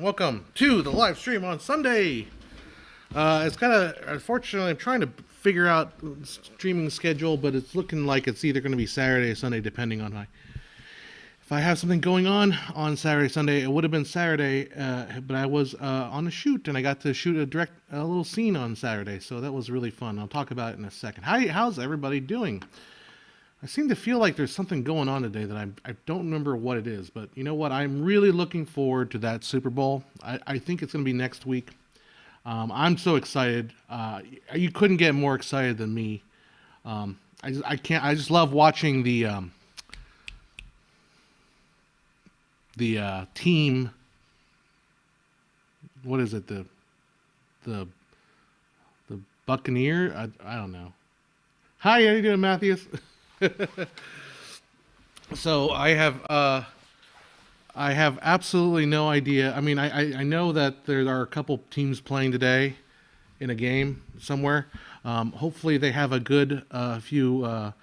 Welcome to the live stream on Sunday. It's kind of, unfortunately, I'm trying to figure out streaming schedule, but it's looking like it's either going to be Saturday or Sunday, depending on if I have something going on Saturday, Sunday. It would have been Saturday, but I was on a shoot, and I got to shoot a little scene on Saturday, so that was really fun. I'll talk about it in a second. How's everybody doing? I seem to feel like there's something going on today that I don't remember what it is, but you know what? I'm really looking forward to that Super Bowl. I think it's going to be next week. I'm so excited. You couldn't get more excited than me. I can't. I just love watching the team. What is it? The Buccaneer? I don't know. Hi, how you doing, Matthews? So I have absolutely no idea. I mean, I know that there are a couple teams playing today in a game somewhere. Hopefully they have a good few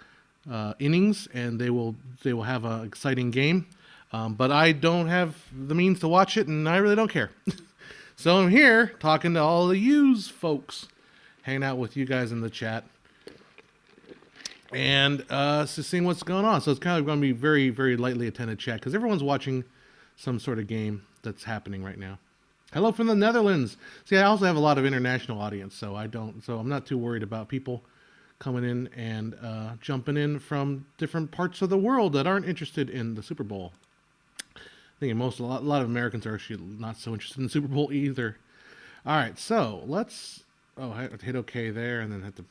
innings and they will have an exciting game. But I don't have the means to watch it, and I really don't care. So I'm here talking to all the yous folks, hanging out with you guys in the chat. And just seeing what's going on. So it's kind of going to be very, very lightly attended chat because everyone's watching some sort of game that's happening right now. Hello from the Netherlands. See, I also have a lot of international audience, so I'm not too worried about people coming in and jumping in from different parts of the world that aren't interested in the Super Bowl. I think a lot of Americans are actually not so interested in the Super Bowl either. All right, so let's hit OK there, and then have to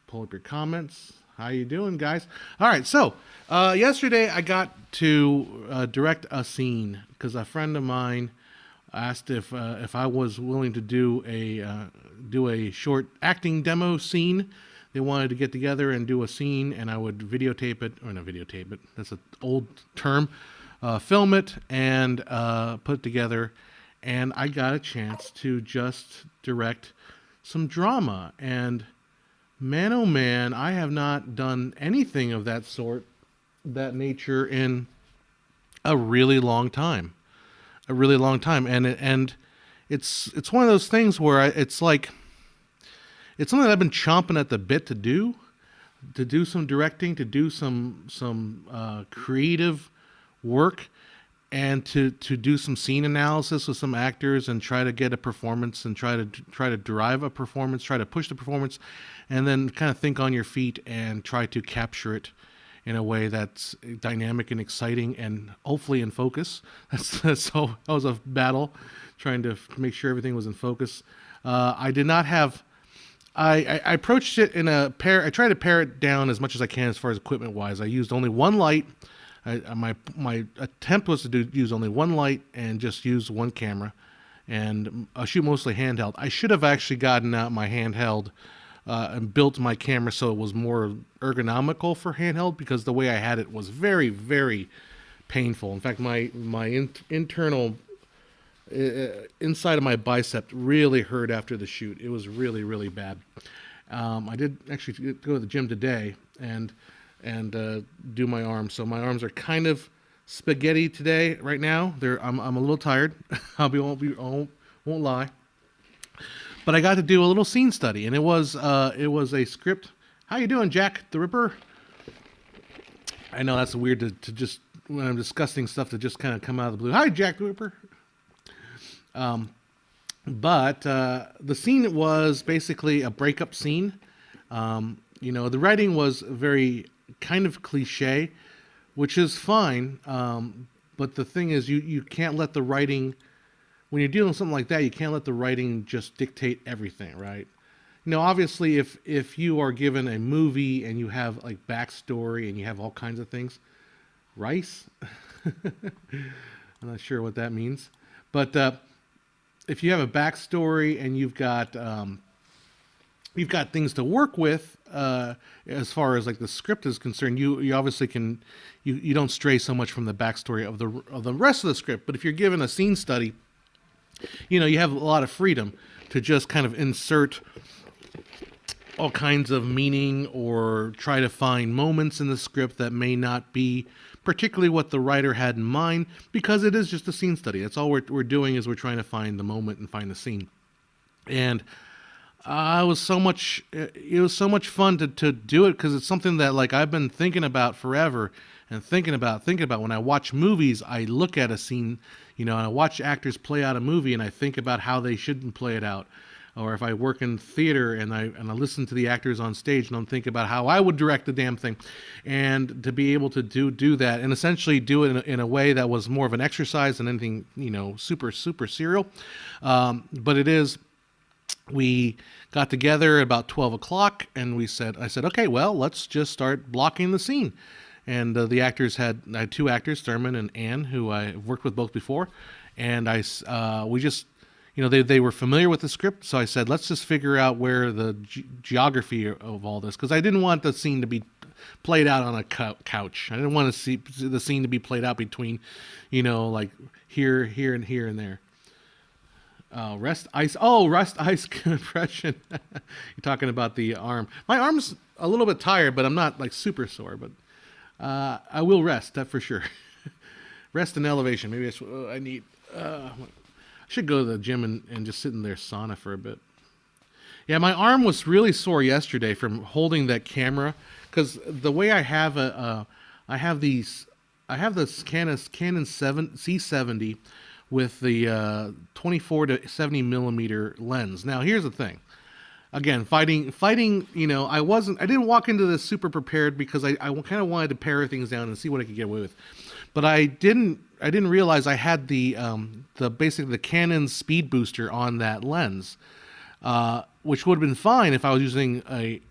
pull up your comments. How you doing, guys? All right, so yesterday I got to direct a scene because a friend of mine asked if I was willing to do a short acting demo scene. They wanted to get together and do a scene, and I would videotape it, or not videotape it. That's an old term. Film it and put it together, and I got a chance to just direct some drama. And man, oh man, I have not done anything of that nature in a really long time. And it's one of those things where it's like, it's something that I've been chomping at the bit to do some directing, to do some creative work, and to do some scene analysis with some actors and try to get a performance and try to derive a performance, try to push the performance, and then kind of think on your feet and try to capture it in a way that's dynamic and exciting and hopefully in focus. So that was a battle trying to make sure everything was in focus. I did not have. I approached it in a pair. I tried to pare it down as much as I can as far as equipment wise. I used only one light. My attempt was to use only one light and just use one camera, and I shoot mostly handheld. I should have actually gotten out my handheld and built my camera so it was more ergonomical for handheld, because the way I had it was very, very painful. In fact, my internal inside of my bicep really hurt after the shoot. It was really, really bad. I did actually go to the gym today and do my arms. So my arms are kind of spaghetti today. Right now, I'm a little tired. Won't lie. But I got to do a little scene study, and it was a script. How you doing, Jack the Ripper? I know that's weird to just, when I'm discussing stuff, to just kind of come out of the blue. Hi, Jack the Ripper. But the scene was basically a breakup scene. The writing was very kind of cliche, which is fine. But the thing is, you can't let the writing, when you're dealing with something like that, you can't let the writing just dictate everything, right? Obviously, if you are given a movie and you have like backstory and you have all kinds of things, rice? I'm not sure what that means. But if you have a backstory and you've got things to work with, as far as like the script is concerned, you obviously can, you don't stray so much from the backstory of the rest of the script. But if you're given a scene study, you have a lot of freedom to just kind of insert all kinds of meaning or try to find moments in the script that may not be particularly what the writer had in mind, because it is just a scene study. That's all we're doing, is we're trying to find the moment and find the scene. And it was so much fun to do it, because it's something that, like, I've been thinking about forever, and thinking about when I watch movies. I look at a scene, and I watch actors play out a movie, and I think about how they shouldn't play it out. Or if I work in theater and I listen to the actors on stage, and I'm thinking about how I would direct the damn thing, and to be able to do that, and essentially do it in a way that was more of an exercise than anything super serial. But it is. We got together at about 12 o'clock, and I said, okay, well, let's just start blocking the scene. And I had two actors, Thurman and Ann, who I worked with both before, and we just, they were familiar with the script, so I said, let's just figure out where the geography of all this, because I didn't want the scene to be played out on a couch. I didn't want to see the scene to be played out between, like here, and here and there. Rest ice compression. You're talking about the arm. My arm's a little bit tired, but I'm not like super sore. But I will rest, that for sure. Rest and elevation. Maybe that's what I need. I should go to the gym and just sit in their sauna for a bit. Yeah, my arm was really sore yesterday from holding that camera, because the way I have I have this Canon C70 with the 24 to 70 millimeter lens. Now, here's the thing. Again, fighting. I didn't walk into this super prepared, because I kind of wanted to pare things down and see what I could get away with. But I didn't realize I had basically the Canon speed booster on that lens, which would have been fine if I was using a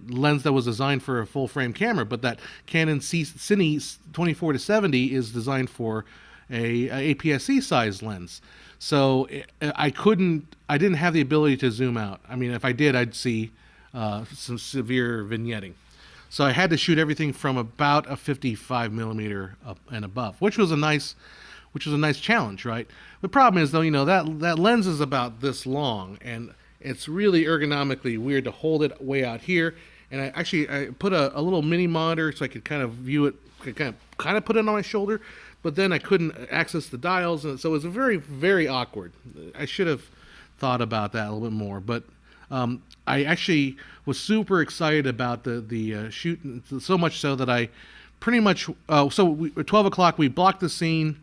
lens that was designed for a full frame camera. But that Canon Cine 24 to 70 is designed for a APS-C size lens. So I didn't have the ability to zoom out. I mean, if I did, I'd see some severe vignetting. So I had to shoot everything from about a 55 millimeter up and above, which was a nice challenge, right? The problem is, though, that lens is about this long, and it's really ergonomically weird to hold it way out here. And I put a little mini monitor so I could kind of view it, kind of put it on my shoulder, but then I couldn't access the dials, and so it was very, very awkward. I should have thought about that a little bit more, but I actually was super excited about the shoot, so much so that I pretty much at 12 o'clock we blocked the scene.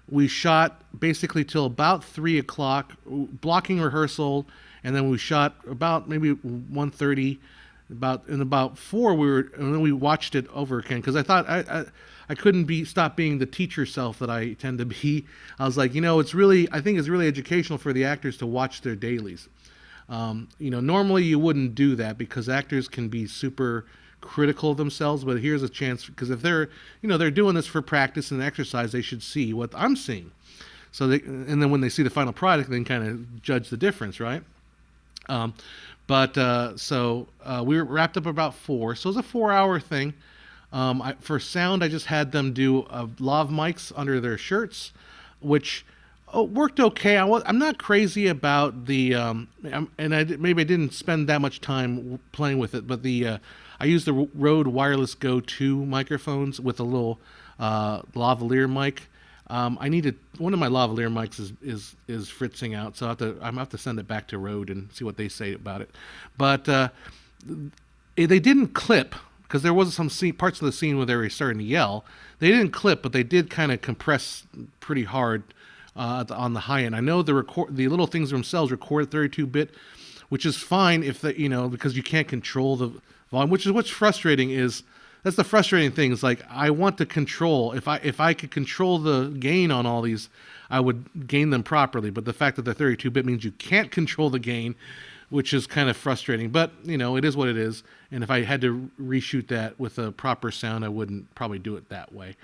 We shot basically till about 3 o'clock, blocking rehearsal, and then we shot about maybe 1:30. About 4 and then we watched it over again, because I thought I couldn't stop being the teacher self that I tend to be. I was like, I think it's really educational for the actors to watch their dailies. Normally you wouldn't do that, because actors can be super critical of themselves, but here's a chance, because if they're doing this for practice and exercise, they should see what I'm seeing. And then when they see the final product, they can kind of judge the difference, right? So we were wrapped up about 4, so it was a 4-hour thing. For sound, I just had them do lav mics under their shirts, which worked okay. I'm not crazy about the, maybe I didn't spend that much time playing with it, but I used the Rode Wireless Go 2 microphones with a little lavalier mic. I needed one of my lavalier mics is fritzing out, so I'm have to send it back to Rode and see what they say about it. But they didn't clip, because there was some parts of the scene where they were starting to yell. They didn't clip, but they did kind of compress pretty hard on the high end. I know the little things themselves record 32-bit, which is fine if because you can't control the volume, which is what's frustrating. That's the frustrating thing. Is like, I want to control. If I could control the gain on all these, I would gain them properly. But the fact that they're 32-bit means you can't control the gain, which is kind of frustrating. But it is what it is. And if I had to reshoot that with a proper sound, I wouldn't probably do it that way.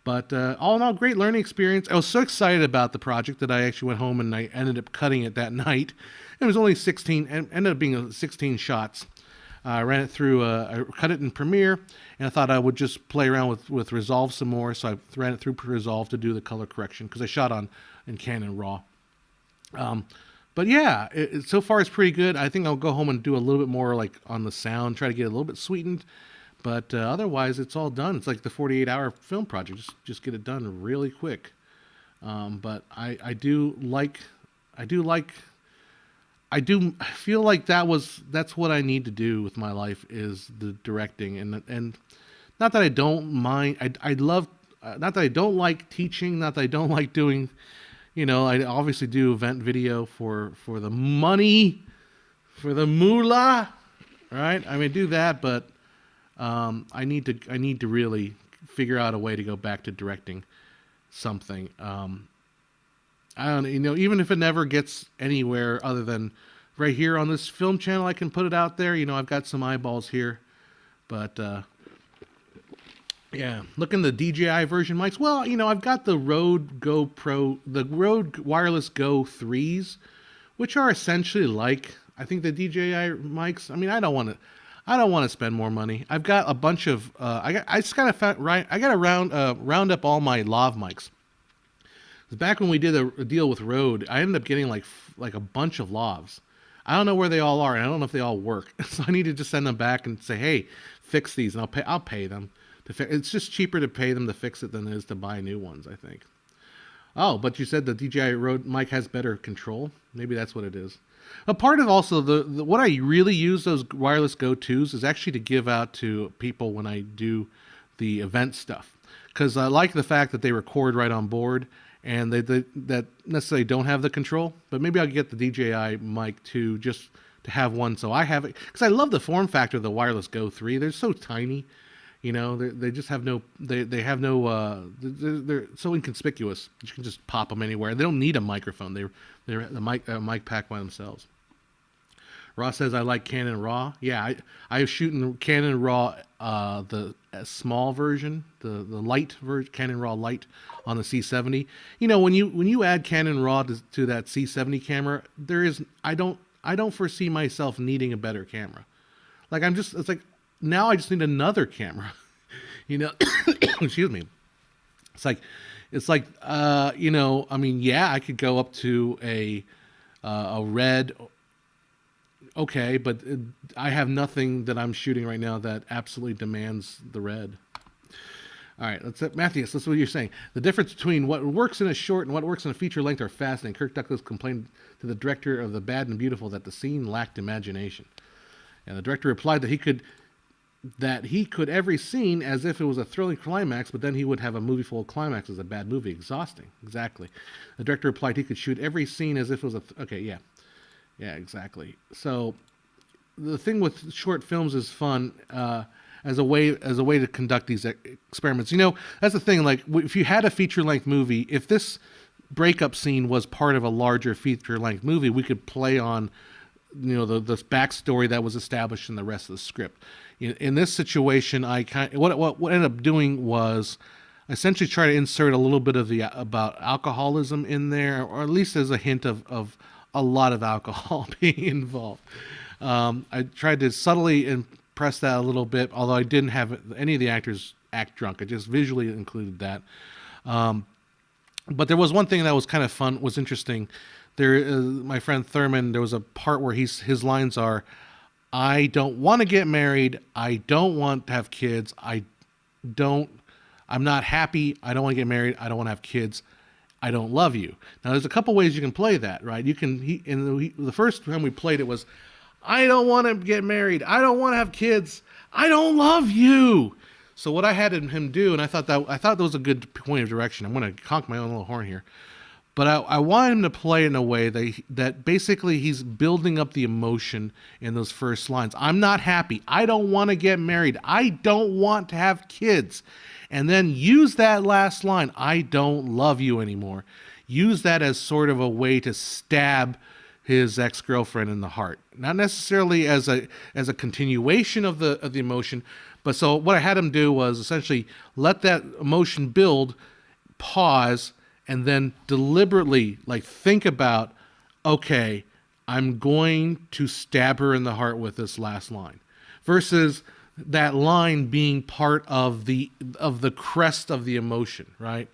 But all in all, great learning experience. I was so excited about the project that I actually went home and I ended up cutting it that night. It was only 16, and ended up being 16 shots. I ran it through, I cut it in Premiere, and I thought I would just play around with Resolve some more, so I ran it through Resolve to do the color correction, because I shot in Canon RAW. But yeah, so far it's pretty good. I think I'll go home and do a little bit more like on the sound, try to get it a little bit sweetened. But otherwise, it's all done. It's like the 48-hour film project. Just get it done really quick. But I do like, I do like, I do feel like that's what I need to do with my life is the directing, and not that I don't mind. I love, not that I don't like teaching, not that I don't like doing, I obviously do event video for the money, for the moolah, right? I mean, do that, but I need to really figure out a way to go back to directing something. I don't, even if it never gets anywhere other than right here on this film channel, I can put it out there. I've got some eyeballs here, but yeah, looking the DJI version mics. Well, I've got the Rode Wireless Go 3s, which are essentially like, I think, the DJI mics. I mean, I don't want to spend more money. I've got a bunch of I just gotta round up all my lav mics. Back when we did a deal with Rode, I ended up getting like a bunch of lavs. I don't know where they all are, and I don't know if they all work. So I need to just send them back and say, hey, fix these, and I'll pay them to fix. It's just cheaper to pay them to fix it than it is to buy new ones, I think. Oh, but you said the DJI Rode mic has better control. Maybe that's what it is. A part of also the what I really use those wireless Go 2s is actually to give out to people when I do the event stuff, because I like the fact that they record right on board, and they that necessarily don't have the control. But maybe I'll get the DJI mic too, just to have one, so I have it, because I love the form factor of the wireless Go 3. They're so tiny, they just have no, they have no, they're so inconspicuous. You can just pop them anywhere. They don't need a microphone. They're the mic pack by themselves. Ross says, I like Canon RAW. Yeah, I was shooting Canon RAW, the small version, the light version, Canon RAW Lite on the C70. When you add Canon RAW to that C70 camera, I don't foresee myself needing a better camera. Like, it's like, now I just need another camera. Excuse me. It's like, I mean, yeah, I could go up to a red. Okay, but I have nothing that I'm shooting right now that absolutely demands the red. All right, Matthias, that's what you're saying. The difference between what works in a short and what works in a feature length are fascinating. Kirk Douglas complained to the director of The Bad and Beautiful that the scene lacked imagination. And the director replied that he could every scene as if it was a thrilling climax, but then he would have a movie full of climaxes, a bad movie. Exhausting. Exactly. The director replied he could shoot every scene as if it was okay, yeah. Yeah, exactly. So the thing with short films is fun as a way to conduct these experiments. That's the thing. Like, if you had a feature length movie, if this breakup scene was part of a larger feature length movie, we could play on, the backstory that was established in the rest of the script. In this situation, what ended up doing was essentially try to insert a little bit of about alcoholism in there, or at least as a hint of a lot of alcohol being involved. I tried to subtly impress that a little bit, although I didn't have any of the actors act drunk. I just visually included that. But there was one thing that was kind of fun, was interesting. My friend Thurman, there was a part where his lines are, I don't want to get married. I don't want to have kids. I'm not happy. I don't want to get married. I don't want to have kids. I don't love you. Now, there's a couple ways you can play that, right? The first time we played it was, I don't want to get married. I don't want to have kids. I don't love you. So what I had him do, and I thought that was a good point of direction. I'm going to conk my own little horn here. But I want him to play in a way that basically he's building up the emotion in those first lines. I'm not happy. I don't want to get married. I don't want to have kids. And then use that last line, I don't love you anymore. Use that as sort of a way to stab his ex-girlfriend in the heart. Not necessarily as a continuation of the emotion, but so what I had him do was essentially let that emotion build, pause, and then deliberately think about, okay, I'm going to stab her in the heart with this last line. Versus that line being part of the crest of the emotion, right?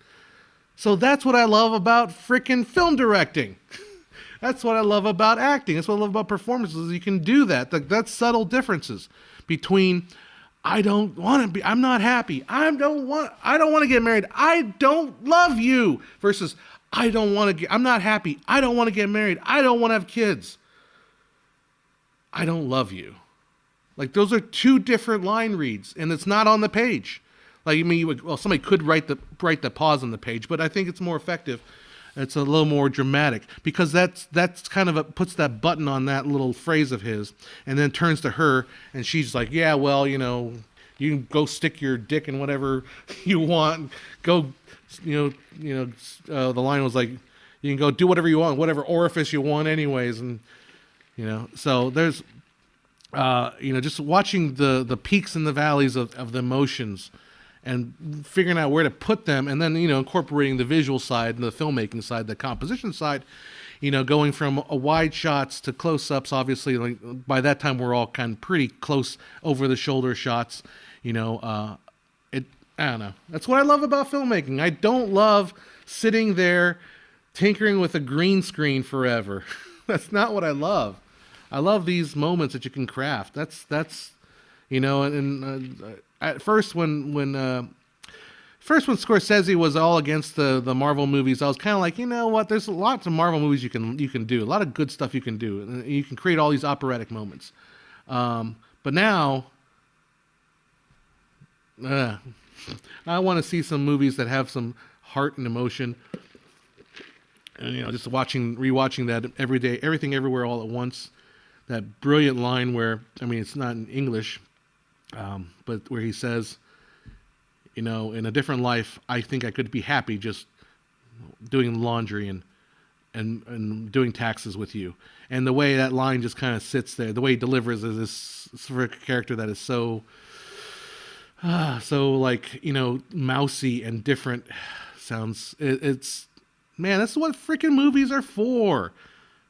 So that's what I love about freaking film directing. That's what I love about acting. That's what I love about performances. You can do that. That's subtle differences between I don't want to be, I'm not happy. I don't want to get married. I don't love you. Versus, I'm not happy. I don't want to get married. I don't want to have kids. I don't love you. Like, those are two different line reads, and it's not on the page. Like, I mean, somebody could write the pause on the page, but I think it's more effective. It's a little more dramatic because that's kind of puts that button on that little phrase of his, and then turns to her, and she's like, "Yeah, well, you can go stick your dick in whatever you want. Go, the line was like, you can go do whatever you want, whatever orifice you want, anyways." And so there's, just watching the peaks and the valleys of the emotions, and figuring out where to put them, and then incorporating the visual side and the filmmaking side, the composition side, going from wide shots to close-ups. Obviously, like, by that time we're all kind of pretty close over the shoulder shots. I don't know. That's what I love about filmmaking. I don't love sitting there tinkering with a green screen forever. That's not what I love. I love these moments that you can craft. That's at first when Scorsese was all against the Marvel movies, I was kind of like, what? There's lots of Marvel movies you can do, a lot of good stuff you can do, and you can create all these operatic moments. But now, I want to see some movies that have some heart and emotion. And just rewatching that every day, Everything Everywhere All at Once. That brilliant line where, it's not in English, but where he says, in a different life, I think I could be happy just doing laundry and doing taxes with you. And the way that line just kind of sits there, the way he delivers is this sort of character that is so mousy and different. It's man, that's what freaking movies are for.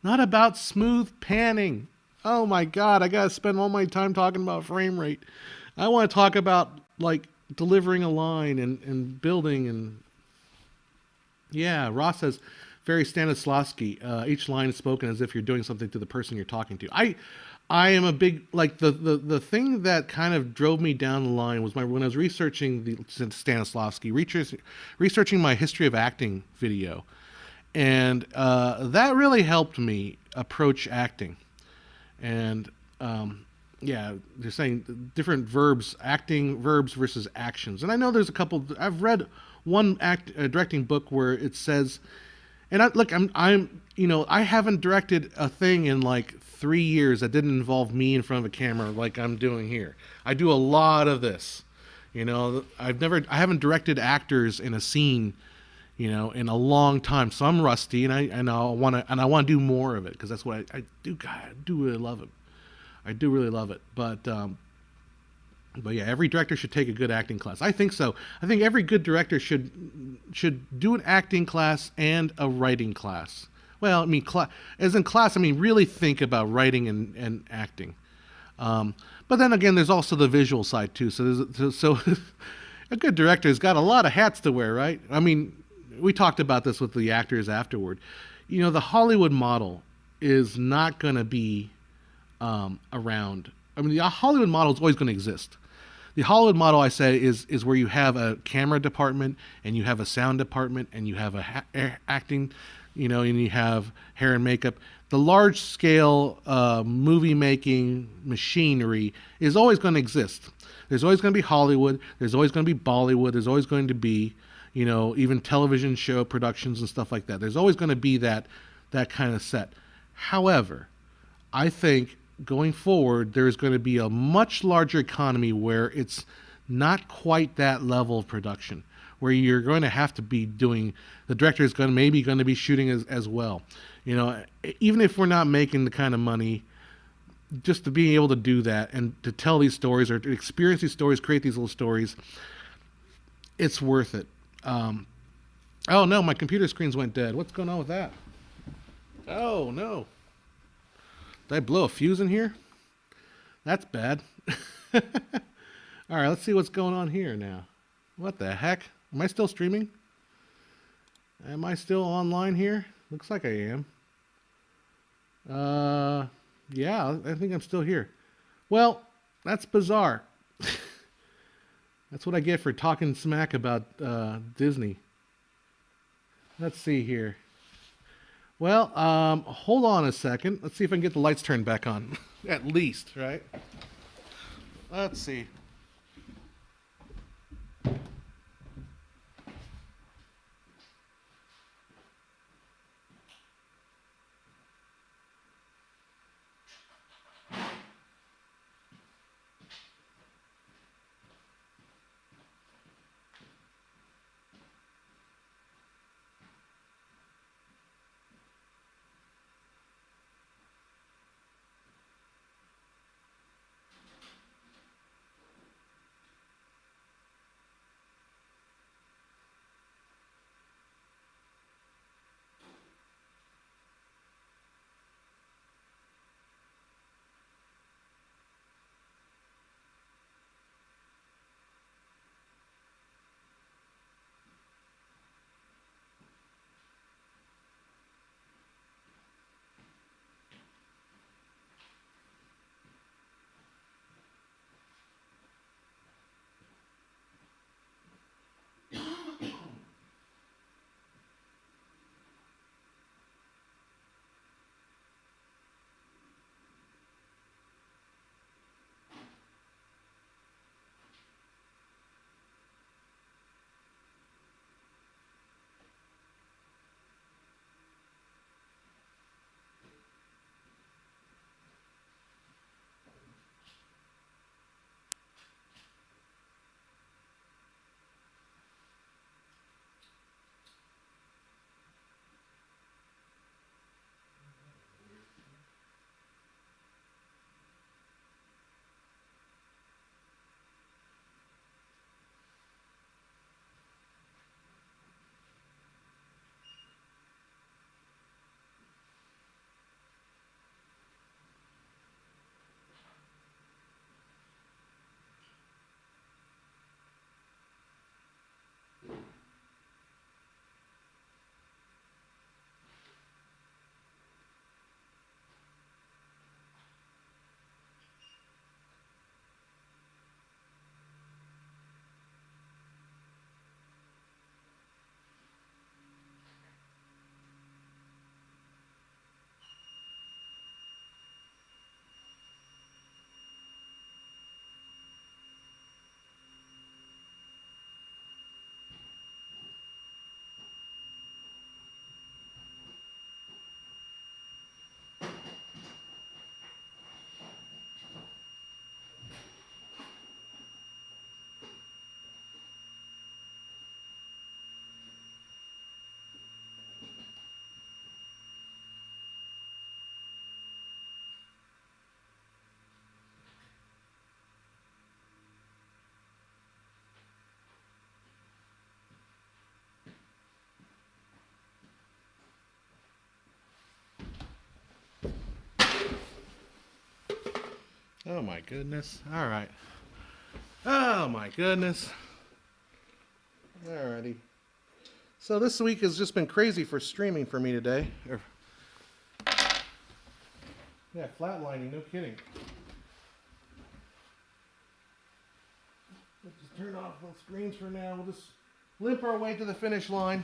Not about smooth panning. Oh my God, I gotta spend all my time talking about frame rate. I want to talk about, like, delivering a line and building. And yeah, Ross says, very Stanislavski, each line is spoken as if you're doing something to the person you're talking to. I am a big, like, the thing that kind of drove me down the line was when I was researching the Stanislavski, researching my history of acting video. And that really helped me approach acting. And they're saying different verbs, acting verbs versus actions. And I know there's a couple. I've read one directing book where it says, and I haven't directed a thing in like 3 years that didn't involve me in front of a camera like I'm doing here. I do a lot of this. I haven't directed actors in a scene, in a long time. So I'm rusty, and I want to do more of it, because that's what I do. God, I do really love it. I do really love it. But yeah, every director should take a good acting class. I think so. I think every good director should do an acting class and a writing class. Well, as in class, really think about writing and acting. But then again, there's also the visual side too. So a good director has got a lot of hats to wear, right? We talked about this with the actors afterward. The Hollywood model is not going to be around. The Hollywood model is always going to exist. The Hollywood model, I say, is where you have a camera department, and you have a sound department, and you have a acting, and you have hair and makeup. The large scale movie making machinery is always going to exist. There's always going to be Hollywood. There's always going to be Bollywood. There's always going to be, even television show productions and stuff like that. There's always going to be that kind of set. However, I think going forward, there's going to be a much larger economy where it's not quite that level of production, where you're going to have to be doing, the director is maybe going to be shooting as well. Even if we're not making the kind of money, just to be able to do that and to tell these stories or to experience these stories, create these little stories, it's worth it. Oh no, my computer screens went dead. What's going on with that? Oh no. Did I blow a fuse in here? That's bad. All right, let's see what's going on here now. What the heck? Am I still streaming? Am I still online here? Looks like I am. Yeah, I think I'm still here. Well, that's bizarre. That's what I get for talking smack about Disney. Let's see here. Well, hold on a second. Let's see if I can get the lights turned back on. At least, right? Let's see. Oh my goodness. All right. Oh my goodness. Alrighty. So this week has just been crazy for streaming for me today. Yeah, flatlining, no kidding. Let's just turn off the screens for now. We'll just limp our way to the finish line.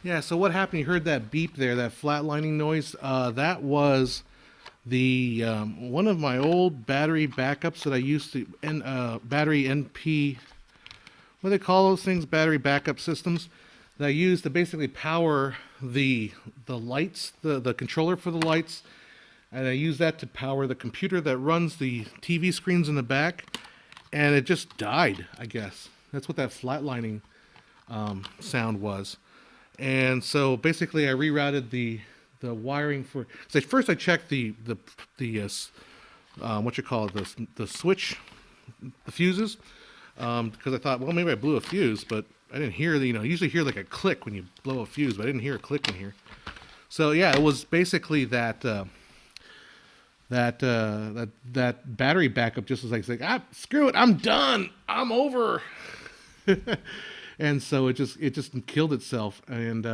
Yeah, so what happened? You heard that beep there, that flatlining noise. That was the one of my old battery backups that I used to, battery NP, what do they call those things? Battery backup systems that I used to basically power the lights, the controller for the lights, and I use that to power the computer that runs the TV screens in the back, and it just died, I guess. That's what that flatlining sound was. And so basically I rerouted the wiring for, so first I checked the what you call it, the switch, the fuses, because I thought, well, maybe I blew a fuse, but I didn't hear you usually hear like a click when you blow a fuse, but I didn't hear a click in here. So yeah, it was basically that that battery backup just was like screw it, I'm done, I'm over. And so it just killed itself, and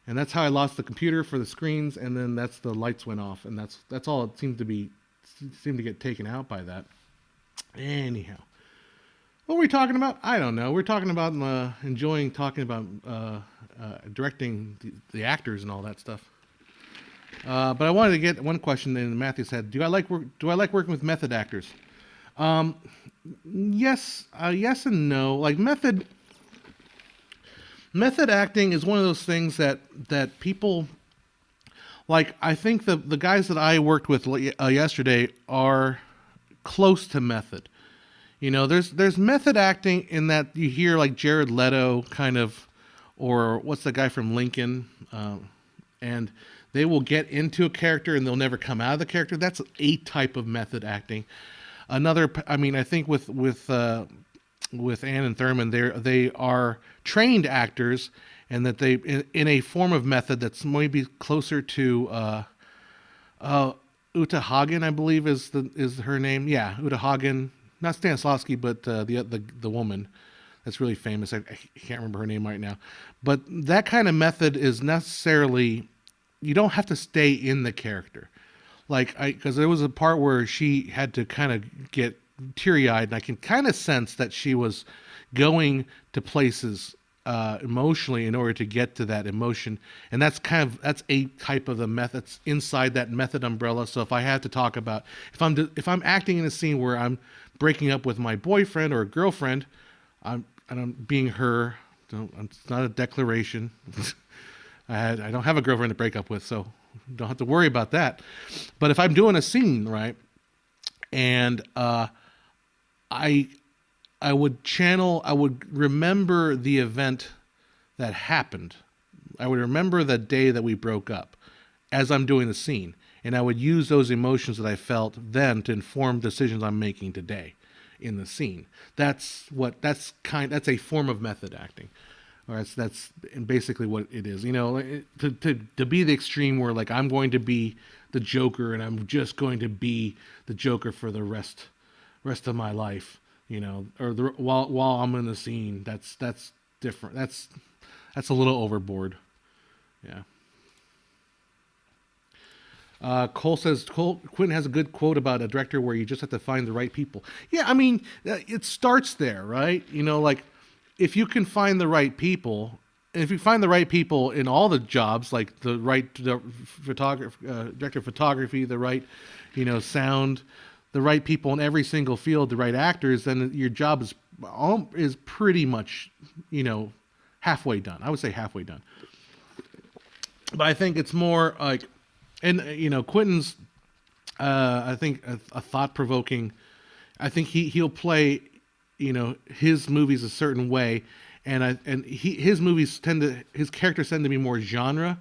that's how I lost the computer for the screens, and then that's the lights went off, and that's all it seemed to get taken out by that. Anyhow, what were we talking about? I don't know. We're talking about enjoying talking about directing the actors and all that stuff. But I wanted to get one question in Matthew's head. Do I like working with method actors? Yes, yes and no. Like method acting is one of those things that people like. I think the guys that I worked with yesterday are close to method. There's method acting in that you hear like Jared Leto kind of, or what's the guy from Lincoln, and they will get into a character and they'll never come out of the character. That's a type of method acting. Another, I mean, I think with Ann and Thurman, they are trained actors, and that they in a form of method that's maybe closer to Uta Hagen, I believe is her name. Yeah, Uta Hagen, not Stanislavski, but the woman that's really famous. I can't remember her name right now, but that kind of method is necessarily, you don't have to stay in the character. Because there was a part where she had to kind of get teary-eyed, and I can kind of sense that she was going to places emotionally in order to get to that emotion, and that's a type of the methods inside that method umbrella. So if I had to talk about, if I'm acting in a scene where I'm breaking up with my boyfriend or girlfriend, I'm being her. It's not a declaration. I don't have a girlfriend to break up with, so don't have to worry about that. But if I'm doing a scene, right, and I would remember the event that happened. I would remember the day that we broke up as I'm doing the scene, and I would use those emotions that I felt then to inform decisions I'm making today in the scene. That's a form of method acting. Or that's basically what it is. To be the extreme where like I'm going to be the Joker and I'm just going to be the Joker for the rest of my life, while I'm in the scene. That's different. That's a little overboard. Yeah. Cole says Quentin has a good quote about a director where you just have to find the right people. Yeah, I mean, it starts there, right? Like, if you can find the right people, and if you find the right people in all the jobs, like the right director of photography, the right, sound, the right people in every single field, the right actors, then your job is pretty much, halfway done. I would say halfway done. But I think it's more like, and Quentin's, I think a thought-provoking. I think he'll play, his movies a certain way, and his characters tend to be more genre,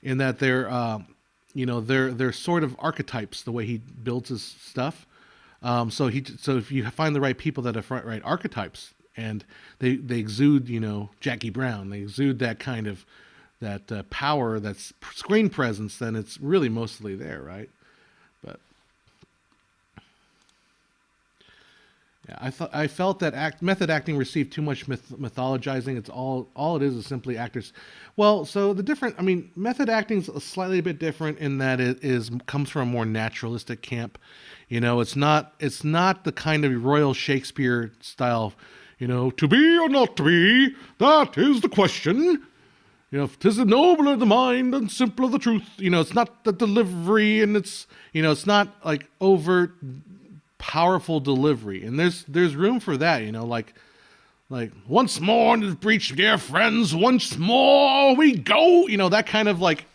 in that they're sort of archetypes, the way he builds his stuff. So if you find the right people that are right archetypes, and they exude, Jackie Brown, they exude that kind of that power, that's screen presence, then it's really mostly there, right? But yeah, I felt that method acting received too much mythologizing. It's all it is simply actors. Well, so method acting is slightly a bit different in that it comes from a more naturalistic camp. It's not the kind of Royal Shakespeare style, to be or not to be, that is the question. 'Tis the nobler the mind and simpler the truth. It's not the delivery, and it's not like overt, powerful delivery. And there's room for that. Like once more in the breach, dear friends. Once more we go. That kind of like,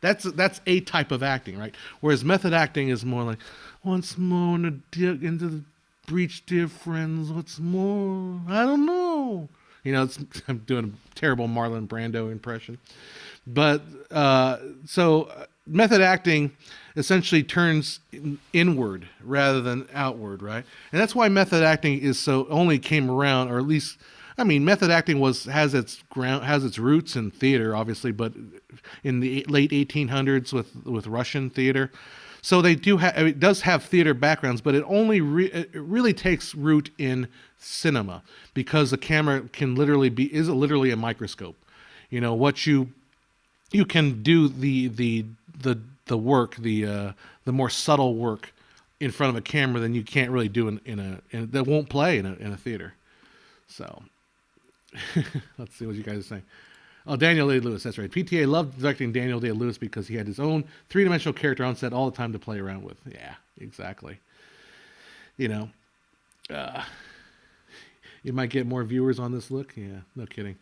that's a type of acting, right? Whereas method acting is more like, once more into the breach, dear friends. What's more? I don't know. I'm doing a terrible Marlon Brando impression. But method acting essentially turns inward rather than outward, right? And that's why method acting only came around, or at least, method acting has its roots in theater, obviously, but in the late 1800s with Russian theater. So they do have, it does have theater backgrounds, but it only it really takes root in cinema because the camera can literally is literally a microscope. You know, what you can do the work, the more subtle work in front of a camera than you can't really do in that won't play in a theater. So let's see what you guys are saying. Oh, Daniel Day-Lewis, that's right. PTA loved directing Daniel Day-Lewis because he had his own three-dimensional character on set all the time to play around with. Yeah, exactly. You know, you might get more viewers on this look. Yeah, no kidding.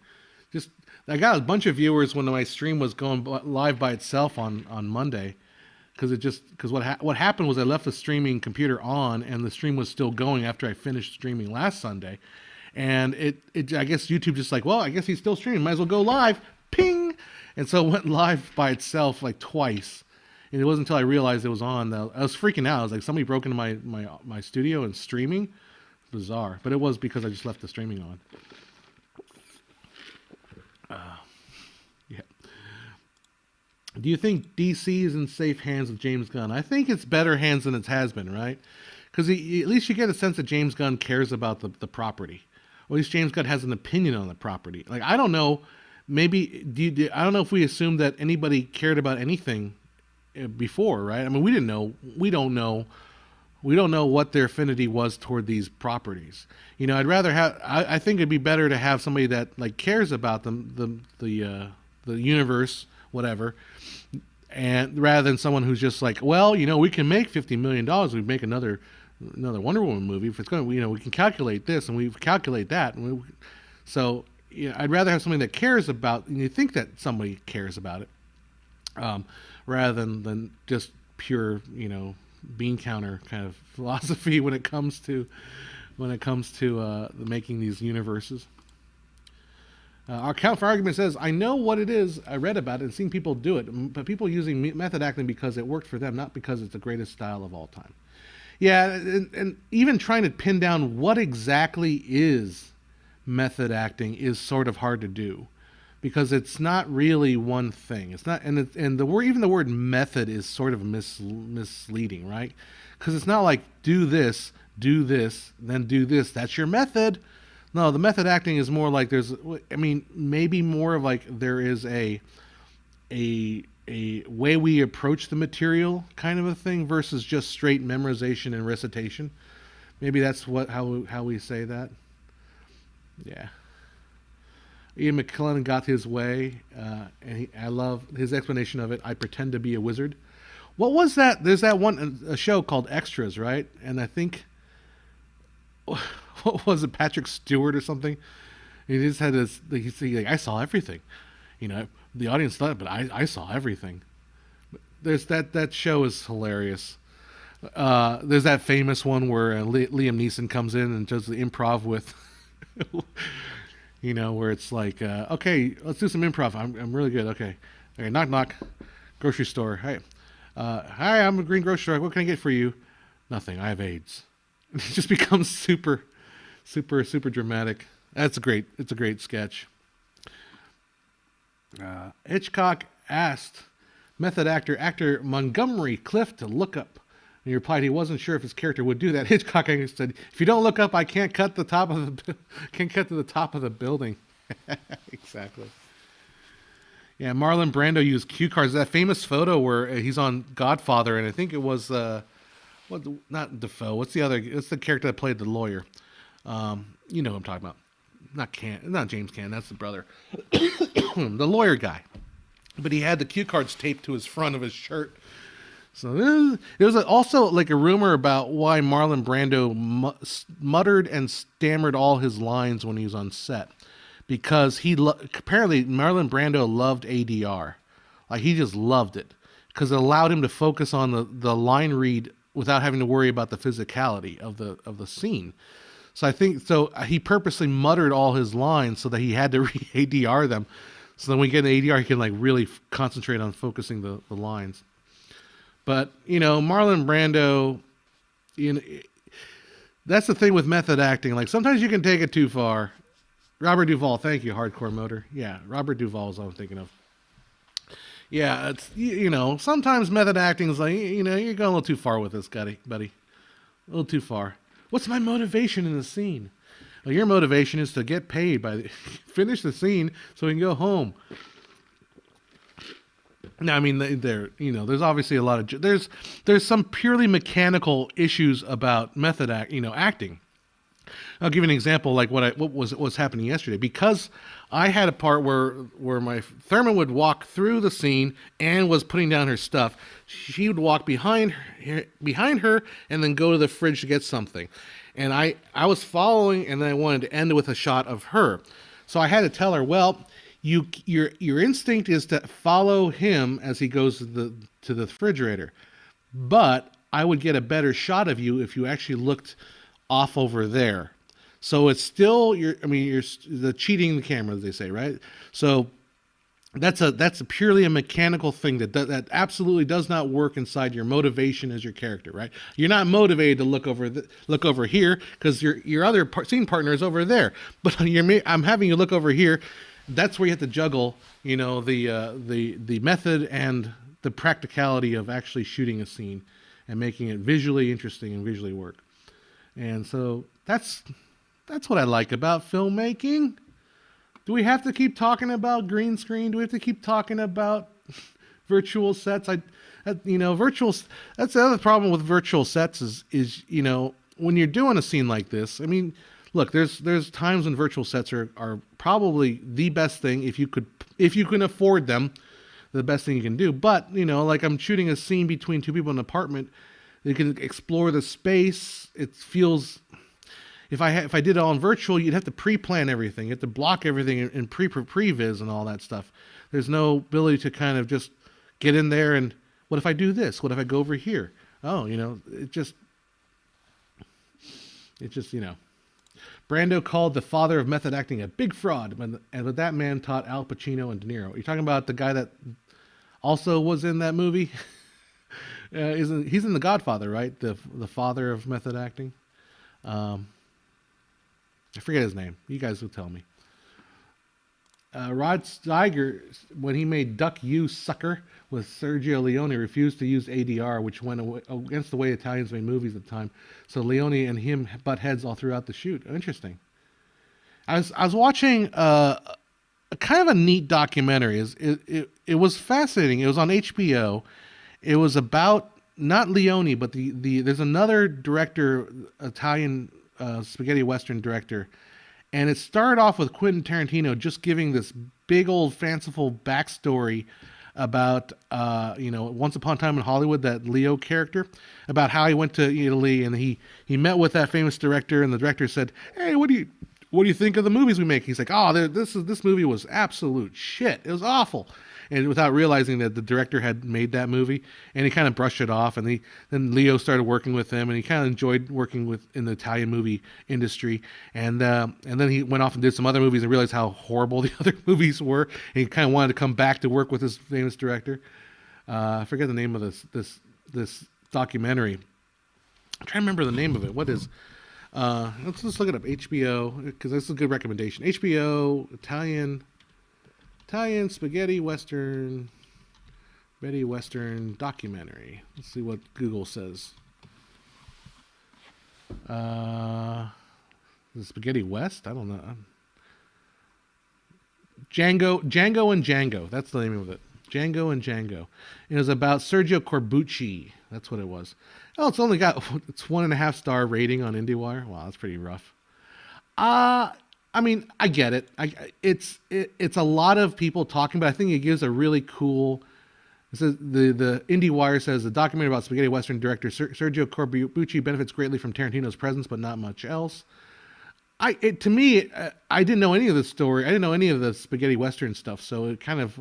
Just I got a bunch of viewers when my stream was going live by itself on Monday, because what happened was I left the streaming computer on and the stream was still going after I finished streaming last Sunday. And it I guess YouTube just like, well, I guess he's still streaming. Might as well go live. Ping! And so it went live by itself like twice. And it wasn't until I realized it was on that I was freaking out. I was like, somebody broke into my studio and streaming. Bizarre. But it was because I just left the streaming on. Yeah. Do you think DC is in safe hands with James Gunn? I think it's better hands than it has been, right? Because at least you get a sense that James Gunn cares about the property. Or at least James Gunn has an opinion on the property. Like, I don't know, maybe, I don't know if we assumed that anybody cared about anything before, right? I mean, we didn't know. We don't know what their affinity was toward these properties. You know, I'd rather have, I think it'd be better to have somebody that, like, cares about them, the universe, whatever, and rather than someone who's just like, well, you know, we can make $50 million, we make another Wonder Woman movie. If it's going to, you know, we can calculate this and we calculate that. So, you know, I'd rather have somebody that cares about, and you think that somebody cares about it, rather than just pure, you know, bean counter kind of philosophy when it comes to making these universes. Our count for argument says, I know what it is. I read about it and seen people do it, but people using method acting because it worked for them, not because it's the greatest style of all time. Yeah, and even trying to pin down what exactly is method acting is sort of hard to do, because it's not really one thing. It's not, and even the word method is sort of misleading, right? Because it's not like do this, then do this. That's your method. No, the method acting is more like maybe more of like there is a way we approach the material kind of a thing versus just straight memorization and recitation. Maybe that's how we say that. Yeah. Ian McKellen got his way, and I love his explanation of it. I pretend to be a wizard. What was that? There's that a show called Extras, right? And I think, what was it, Patrick Stewart or something? He just had this, he's like, I saw everything. You know, the audience thought, but I saw everything. There's that show is hilarious. There's that famous one where Liam Neeson comes in and does the improv with, you know, where it's like, okay, let's do some improv. I'm really good. Okay, knock knock, grocery store. Hey, hi, I'm a green grocery store. What can I get for you? Nothing. I have AIDS. It just becomes super dramatic. It's a great sketch. Hitchcock asked method actor Montgomery Clift to look up. And he replied he wasn't sure if his character would do that. Hitchcock said, "If you don't look up, I can't cut to the top of the building." Exactly. Yeah, Marlon Brando used cue cards. That famous photo where he's on Godfather, and I think it was not Defoe. What's the character that played the lawyer? You know who I'm talking about. Not James Caan. That's the brother. The lawyer guy. But he had the cue cards taped to his front of his shirt. So there was also like a rumor about why Marlon Brando muttered and stammered all his lines when he was on set, because apparently Marlon Brando loved ADR, like he just loved it because it allowed him to focus on the line read without having to worry about the physicality of the scene. So I think he purposely muttered all his lines so that he had to ADR them. So then when we get an ADR, he can like really concentrate on focusing the lines. But, you know, Marlon Brando, you know, that's the thing with method acting. Like, sometimes you can take it too far. Robert Duvall, thank you, Hardcore Motor. Yeah, Robert Duvall is what I'm thinking of. Yeah, it's you know, sometimes method acting is like, you know, you're going a little too far with this, buddy. A little too far. What's my motivation in the scene? Well, your motivation is to get paid by the, finish the scene so we can go home. Now, I mean, there, you know, there's obviously a lot of there's some purely mechanical issues about acting. I'll give you an example, like what was happening yesterday. Because I had a part where my Thurman would walk through the scene and was putting down her stuff. She would walk behind her and then go to the fridge to get something. And I was following, and then I wanted to end with a shot of her. So I had to tell her, well, your instinct is to follow him as he goes to the refrigerator, but I would get a better shot of you if you actually looked off over there. So it's still you're the cheating the camera, as they say, right? So that's purely a mechanical thing that absolutely does not work inside your motivation as your character, right? You're not motivated to look over here because your other scene partner is over there, but I'm having you look over here. That's where you have to juggle, you know, the method and the practicality of actually shooting a scene and making it visually interesting and visually work. And so that's what I like about filmmaking. Do we have to keep talking about green screen? Do we have to keep talking about virtual sets? You know, that's the other problem with virtual sets is you know, when you're doing a scene like this, I mean, look, there's times when virtual sets are probably the best thing if you can afford them, the best thing you can do. But, you know, like I'm shooting a scene between two people in an apartment, you can explore the space. It feels, if I did it all in virtual, you'd have to pre-plan everything. You have to block everything in previs and all that stuff. There's no ability to kind of just get in there and, what if I do this? What if I go over here? Oh, you know, it just, you know. Brando called the father of method acting a big fraud, and that man taught Al Pacino and De Niro. You're talking about the guy that also was in that movie? He's in The Godfather, right? The father of method acting. I forget his name. You guys will tell me. Rod Steiger, when he made Duck You Sucker with Sergio Leone, refused to use ADR, which went against the way Italians made movies at the time. So Leone and him butt heads all throughout the shoot. Interesting. I was watching a kind of a neat documentary. It was fascinating. It was on HBO. It was about not Leone, but there's another director, Italian spaghetti western director. And it started off with Quentin Tarantino just giving this big old fanciful backstory about, you know, Once Upon a Time in Hollywood, that Leo character, about how he went to Italy and he met with that famous director, and the director said, "Hey, what do you think of the movies we make?" He's like, "Oh, this movie was absolute shit. It was awful." And without realizing that the director had made that movie, and he kind of brushed it off. And then Leo started working with him, and he kind of enjoyed working in the Italian movie industry. And then he went off and did some other movies and realized how horrible the other movies were. And he kind of wanted to come back to work with this famous director. I forget the name of this documentary. I'm trying to remember the name of it. What is? Let's just look it up. HBO, because this is a good recommendation. HBO Italian spaghetti western documentary. Let's see what Google says. The Spaghetti West? I don't know. Django and Django. That's the name of it. Django and Django. It was about Sergio Corbucci. That's what it was. Oh, it's 1.5 star rating on IndieWire. Wow, that's pretty rough. I mean, I get it. It's a lot of people talking, but I think it gives a really cool. It says the IndieWire says the documentary about spaghetti western director Sergio Corbucci benefits greatly from Tarantino's presence, but not much else. To me, I didn't know any of the story. I didn't know any of the spaghetti western stuff, so it kind of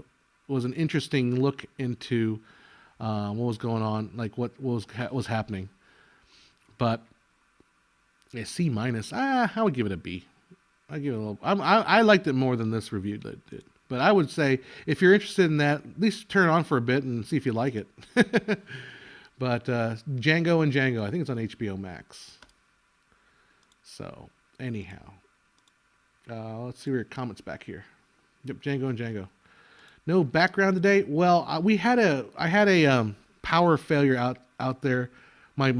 was an interesting look into what was going on, like what was happening. But a C minus. I would give it a B. I give it a little. I liked it more than this review did. But I would say if you're interested in that, at least turn it on for a bit and see if you like it. But Django and Django, I think it's on HBO Max. So anyhow, let's see your comments back here. Yep, Django and Django. No background today. Well, I had a power failure out there. My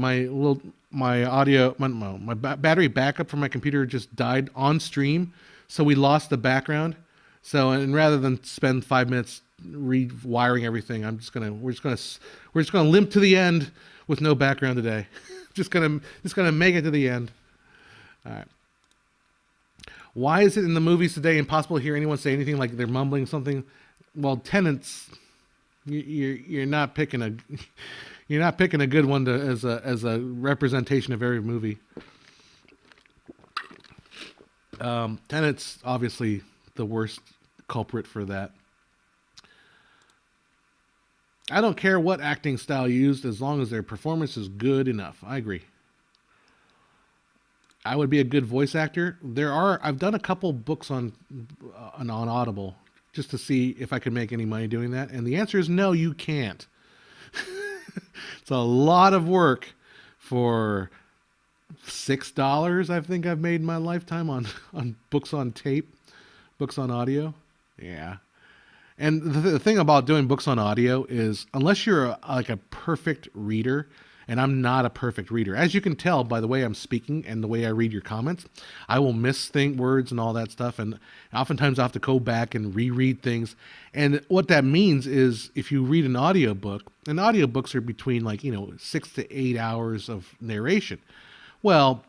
audio battery backup from my computer just died on stream, so we lost the background. So, and rather than spend 5 minutes rewiring everything, we're just gonna limp to the end with no background today. Just gonna make it to the end. All right. Why is it in the movies today impossible to hear anyone say anything like they're mumbling something? Well, Tenants, you're not picking a you're not picking a good one as a representation of every movie. Tenants obviously the worst culprit for that. I don't care what acting style used as long as their performance is good enough. I agree. I would be a good voice actor. I've done a couple books on Audible just to see if I could make any money doing that, and the answer is no, you can't. It's a lot of work for $6. I think I've made in my lifetime on books on tape, books on audio. Yeah. And the thing about doing books on audio is, unless you're like a perfect reader, and I'm not a perfect reader, as you can tell by the way I'm speaking and the way I read your comments, I will miss words and all that stuff, and oftentimes I have to go back and reread things. And what that means is, if you read an audiobook, and audiobooks are between 6 to 8 hours of narration. Well,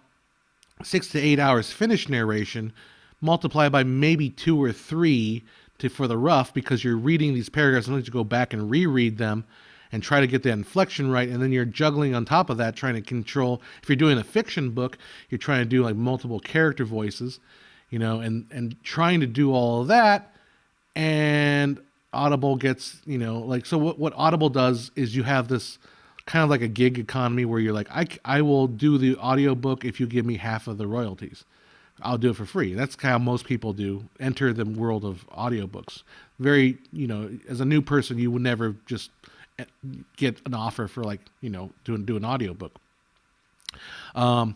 6 to 8 hours finished narration, multiply by maybe 2 or 3 for the rough, because you're reading these paragraphs and then you go back and reread them and try to get the inflection right, and then you're juggling on top of that, trying to control. If you're doing a fiction book, you're trying to do like multiple character voices, and trying to do all of that. And Audible gets, so what Audible does is, you have this kind of like a gig economy where you're like, I will do the audiobook if you give me half of the royalties. I'll do it for free. That's how most people enter the world of audiobooks. Very, as a new person, you would never just get an offer for do an audiobook. But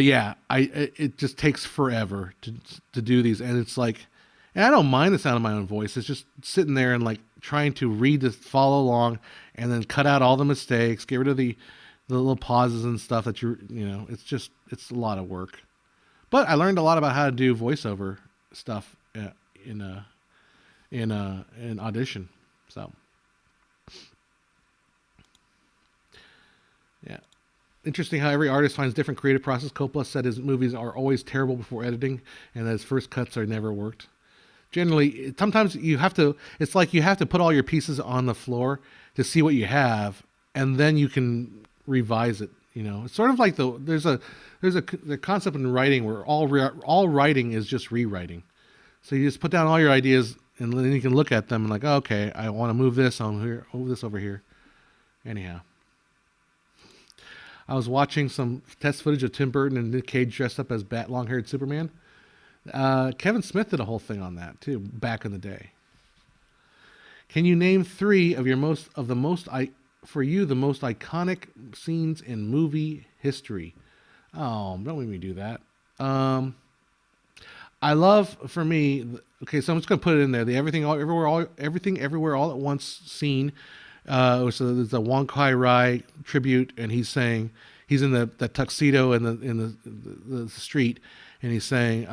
yeah, it just takes forever to do these, and it's like, and I don't mind the sound of my own voice. It's just sitting there and trying to read this, follow along, and then cut out all the mistakes, get rid of the little pauses and stuff that it's a lot of work. But I learned a lot about how to do voiceover stuff in Audition. So yeah, interesting how every artist finds different creative process. Coppola said his movies are always terrible before editing, and that his first cuts are never worked. Generally, sometimes you have to. It's like you have to put all your pieces on the floor to see what you have, and then you can revise it. It's sort of like there's the concept in writing where all writing is just rewriting. So you just put down all your ideas, and then you can look at them and oh, okay, I want to move this on here, move this over here. Anyhow, I was watching some test footage of Tim Burton and Nick Cage dressed up as long-haired Superman. Kevin Smith did a whole thing on that too back in the day. Can you name 3 of the most iconic scenes in movie history? Oh, don't make me do that. I love, for me, okay, so I'm just going to put it in there. The Everything Everywhere All at Once scene. So there's a Wong Kar-wai tribute, and he's in the tuxedo in the street, and he's saying,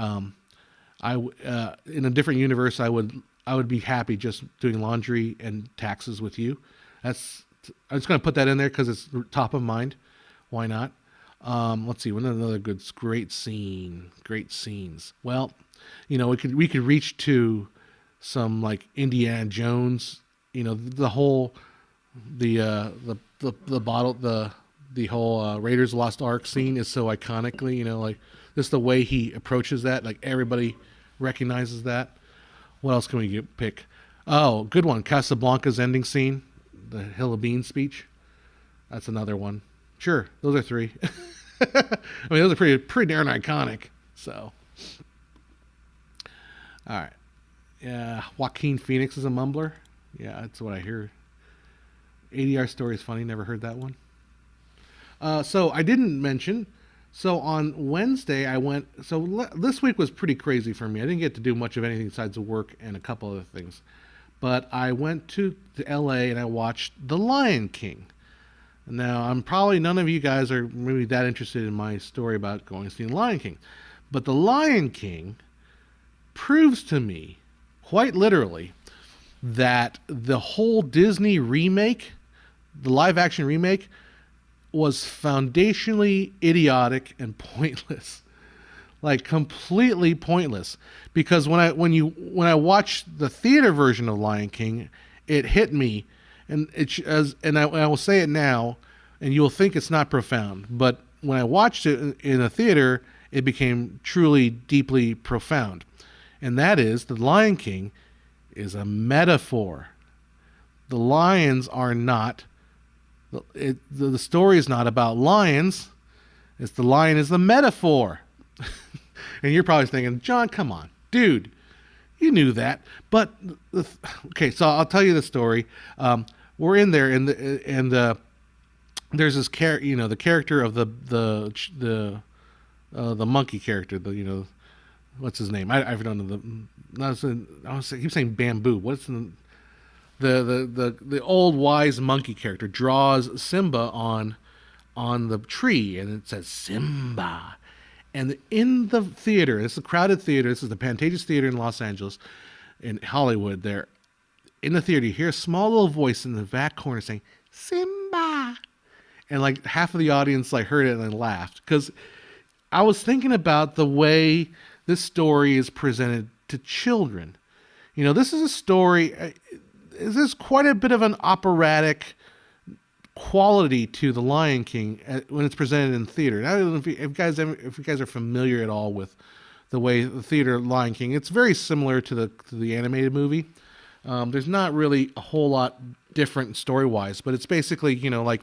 in a different universe, I would be happy just doing laundry and taxes with you. I'm just going to put that in there because it's top of mind. Why not? Let's see. Another great scenes. Well, we could reach to some Indiana Jones. The whole the whole Raiders Lost Ark scene is so iconically. Just the way he approaches that. Everybody recognizes that. What else can we pick? Oh, good one. Casablanca's ending scene. The Hill of Beans speech. That's another one. Sure, those are 3. Those are pretty darn iconic. So, all right. Yeah, Joaquin Phoenix is a mumbler. Yeah, that's what I hear. ADR story is funny. Never heard that one. So I didn't mention. So on Wednesday I went. So this week was pretty crazy for me. I didn't get to do much of anything besides work and a couple other things. but I went to LA and I watched The Lion King. Now, I'm probably none of you guys are maybe that interested in my story about going to see The Lion King. But The Lion King proves to me, quite literally, that the whole Disney remake, the live action remake, was foundationally idiotic and pointless. Like completely pointless. Because when I watched the theater version of Lion King, it hit me, and I will say it now, and you'll think it's not profound, but when I watched it in a theater, it became truly deeply profound. And that is, the Lion King is a metaphor. The lions are not, the story is not about lions. It's the lion is the metaphor. And you're probably thinking, John, come on, dude, you knew that. But okay, so I'll tell you the story. We're in there, and there's this the character of the monkey character. What's his name? I don't know. I keep saying bamboo. What's the old wise monkey character draws Simba on the tree, and it says Simba. And in the theater, it's a crowded theater. This is the Pantages Theater in Los Angeles, in Hollywood. There, in the theater, you hear a small little voice in the back corner saying Simba, and like half of the audience like heard it and then laughed, because I was thinking about the way this story is presented to children. This is a story. There's quite a bit of an operatic quality to The Lion King when it's presented in theater. I don't know if you guys are familiar at all with the way the theater Lion King. It's very similar to the animated movie. There's not really a whole lot different story wise, but it's basically like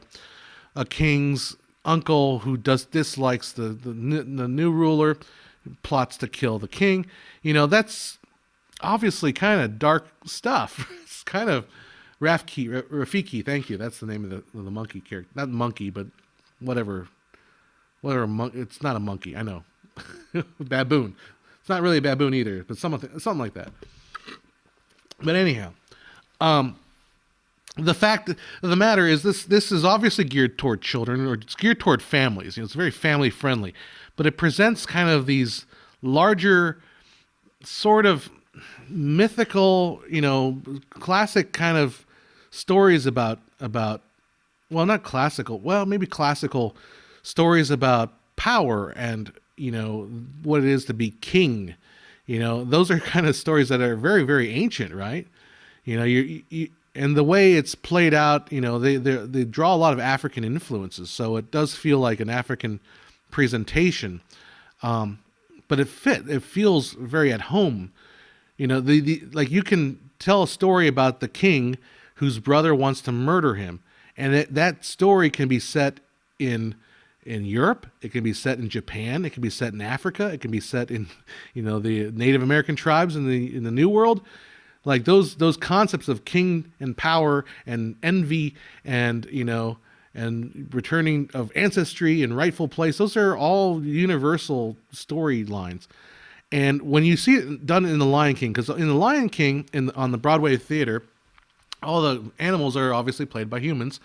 a king's uncle who dislikes the new ruler, plots to kill the king. That's obviously kind of dark stuff. It's kind of Rafiki, thank you. That's the name of the monkey character. Not monkey, but whatever. It's not a monkey. I know. Baboon. It's not really a baboon either, but something like that. But anyhow, the fact of the matter is this is obviously geared toward children, or it's geared toward families. It's very family friendly, but it presents kind of these larger sort of mythical, classic kind of stories about well, not classical, well, maybe classical stories about power and what it is to be king. Those are kind of stories that are very, very ancient, right? And the way it's played out, they draw a lot of African influences, so it does feel like an African presentation, but it feels very at home. Like you can tell a story about the king whose brother wants to murder him, and that story can be set in Europe. It can be set in Japan. It can be set in Africa. It can be set in the Native American tribes in the New World. Like those concepts of king and power and envy and and returning of ancestry and rightful place. Those are all universal storylines. And when you see it done in The Lion King, because in The Lion King, on the Broadway theater, all the animals are obviously played by humans,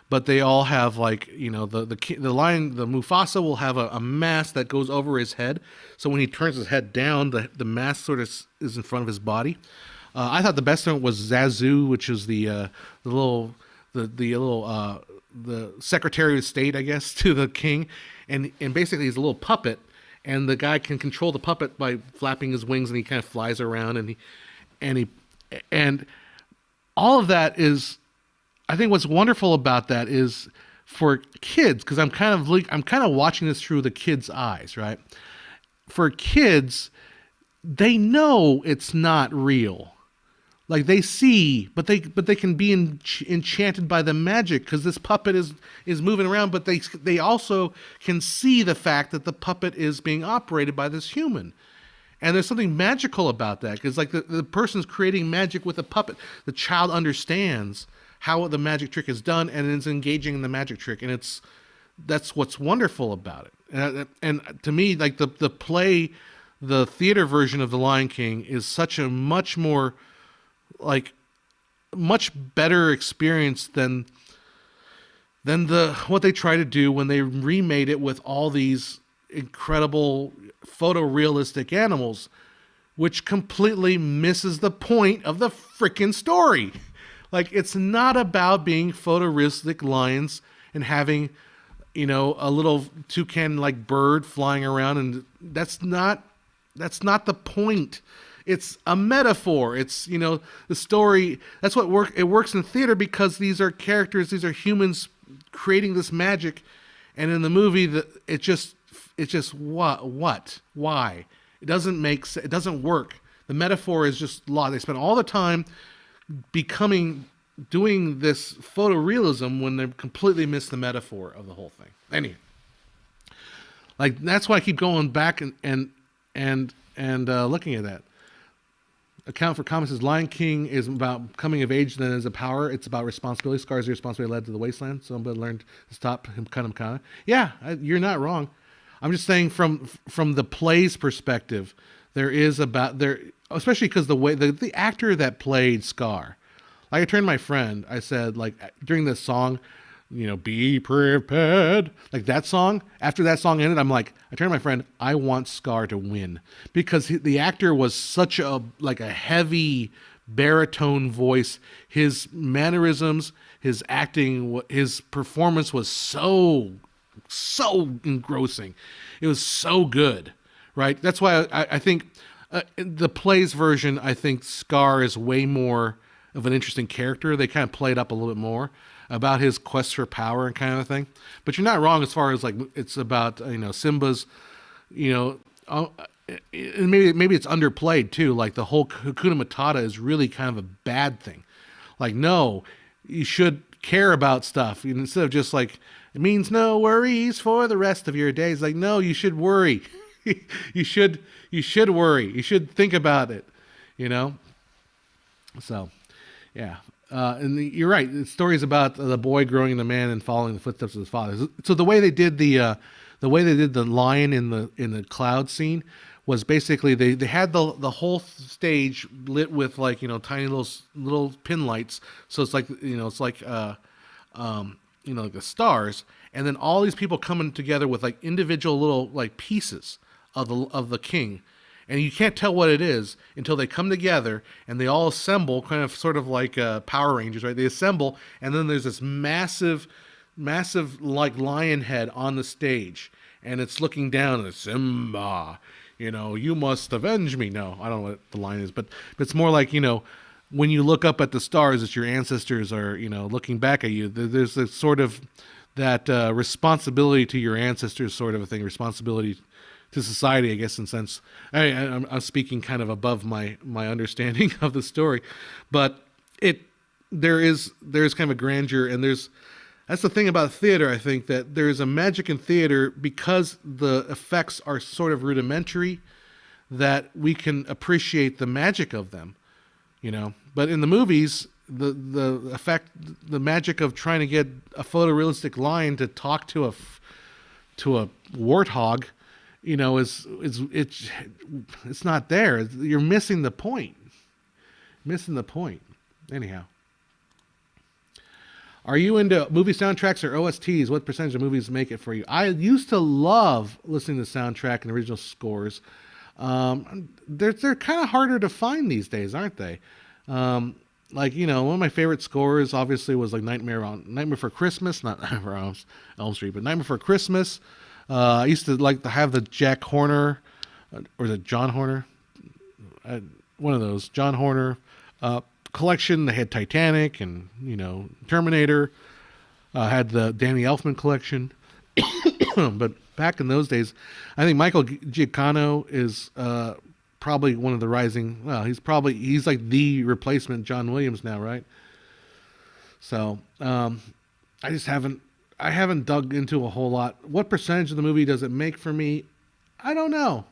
but they all have the lion, the Mufasa will have a mask that goes over his head. So when he turns his head down, the mask sort of is in front of his body. I thought the best one was Zazu, which is the Secretary of State, I guess, to the king, and basically he's a little puppet. And the guy can control the puppet by flapping his wings, and he kind of flies around, and all of that is, I think what's wonderful about that is for kids, because I'm kind of watching this through the kids' eyes, right? For kids, they know it's not real. Like they see, but they can be enchanted by the magic because this puppet is moving around. But they also can see the fact that the puppet is being operated by this human, and there's something magical about that because like the person's creating magic with a puppet. The child understands how the magic trick is done and is engaging in the magic trick, and that's what's wonderful about it. And to me, like the theater version of The Lion King is such a much more like much better experience than the what they try to do when they remade it with all these incredible photorealistic animals, which completely misses the point of the freaking story. Like, it's not about being photorealistic lions and having, a little toucan like bird flying around, and that's not the point. It's a metaphor. It's, the story. That's what it works in theater because these are characters, these are humans creating this magic, and in the movie it just why it doesn't make sense. It doesn't work. The metaphor is just lost. They spend all the time doing this photorealism when they completely miss the metaphor of the whole thing. Anyway, like, that's why I keep going back and looking at that. Account for Comments says Lion King is about coming of age, then as a power. It's about responsibility. Scar's responsibility led to the wasteland. Somebody learned to stop him, cut him. Yeah, you're not wrong. I'm just saying from the play's perspective, there is about there, especially because the way the actor that played Scar, like, I turned to my friend, I said, like, during this song, be prepared, like that song, after that song ended, I turned to my friend, I want Scar to win, because the actor was such a heavy baritone voice. His mannerisms, his acting, his performance was so engrossing. It was so good, right? That's why I think the play's version, I think Scar is way more of an interesting character. They kind of played up a little bit more about his quest for power and kind of thing. But you're not wrong as far as, like, it's about, Simba's, and maybe it's underplayed too. Like, the whole Hakuna Matata is really kind of a bad thing. Like, no, you should care about stuff instead of just like, it means no worries for the rest of your days. Like, no, you should worry. you should worry. You should think about it, So, yeah. And you're right. The story is about the boy growing into man and following the footsteps of his father. So the way they did the lion in the cloud scene was basically they had the whole stage lit with, like, tiny little pin lights. So it's like like the stars, and then all these people coming together with, like, individual little, like, pieces of the king. And you can't tell what it is until they come together and they all assemble, kind of sort of like Power Rangers, right? They assemble, and then there's this massive, like, lion head on the stage, and it's looking down, and it's Simba, you must avenge me. No, I don't know what the line is, but it's more like, when you look up at the stars, it's your ancestors are, looking back at you. There's a sort of that responsibility to your ancestors, sort of a thing, responsibility to society, I guess, in sense. I'm speaking kind of above my understanding of the story, but there's kind of a grandeur, and that's the thing about theater. I think that there's a magic in theater because the effects are sort of rudimentary, that we can appreciate the magic of them, But in the movies, the effect, the magic of trying to get a photorealistic lion to talk to a warthog, it's not there. You're missing the point. Anyhow, are you into movie soundtracks or OSTs? What percentage of movies make it for you? I used to love listening to soundtrack and original scores. They're kind of harder to find these days, aren't they? One of my favorite scores obviously was like Nightmare for Christmas, not Nightmare on Elm Street, but Nightmare for Christmas. I used to like to have the Jack Horner, or is it John Horner? One of those, John Horner collection. They had Titanic and, Terminator. Had the Danny Elfman collection. But back in those days, I think Michael Giacchino is probably one of the rising. Well, he's like the replacement John Williams now, right? So I haven't dug into a whole lot. What percentage of the movie does it make for me? I don't know.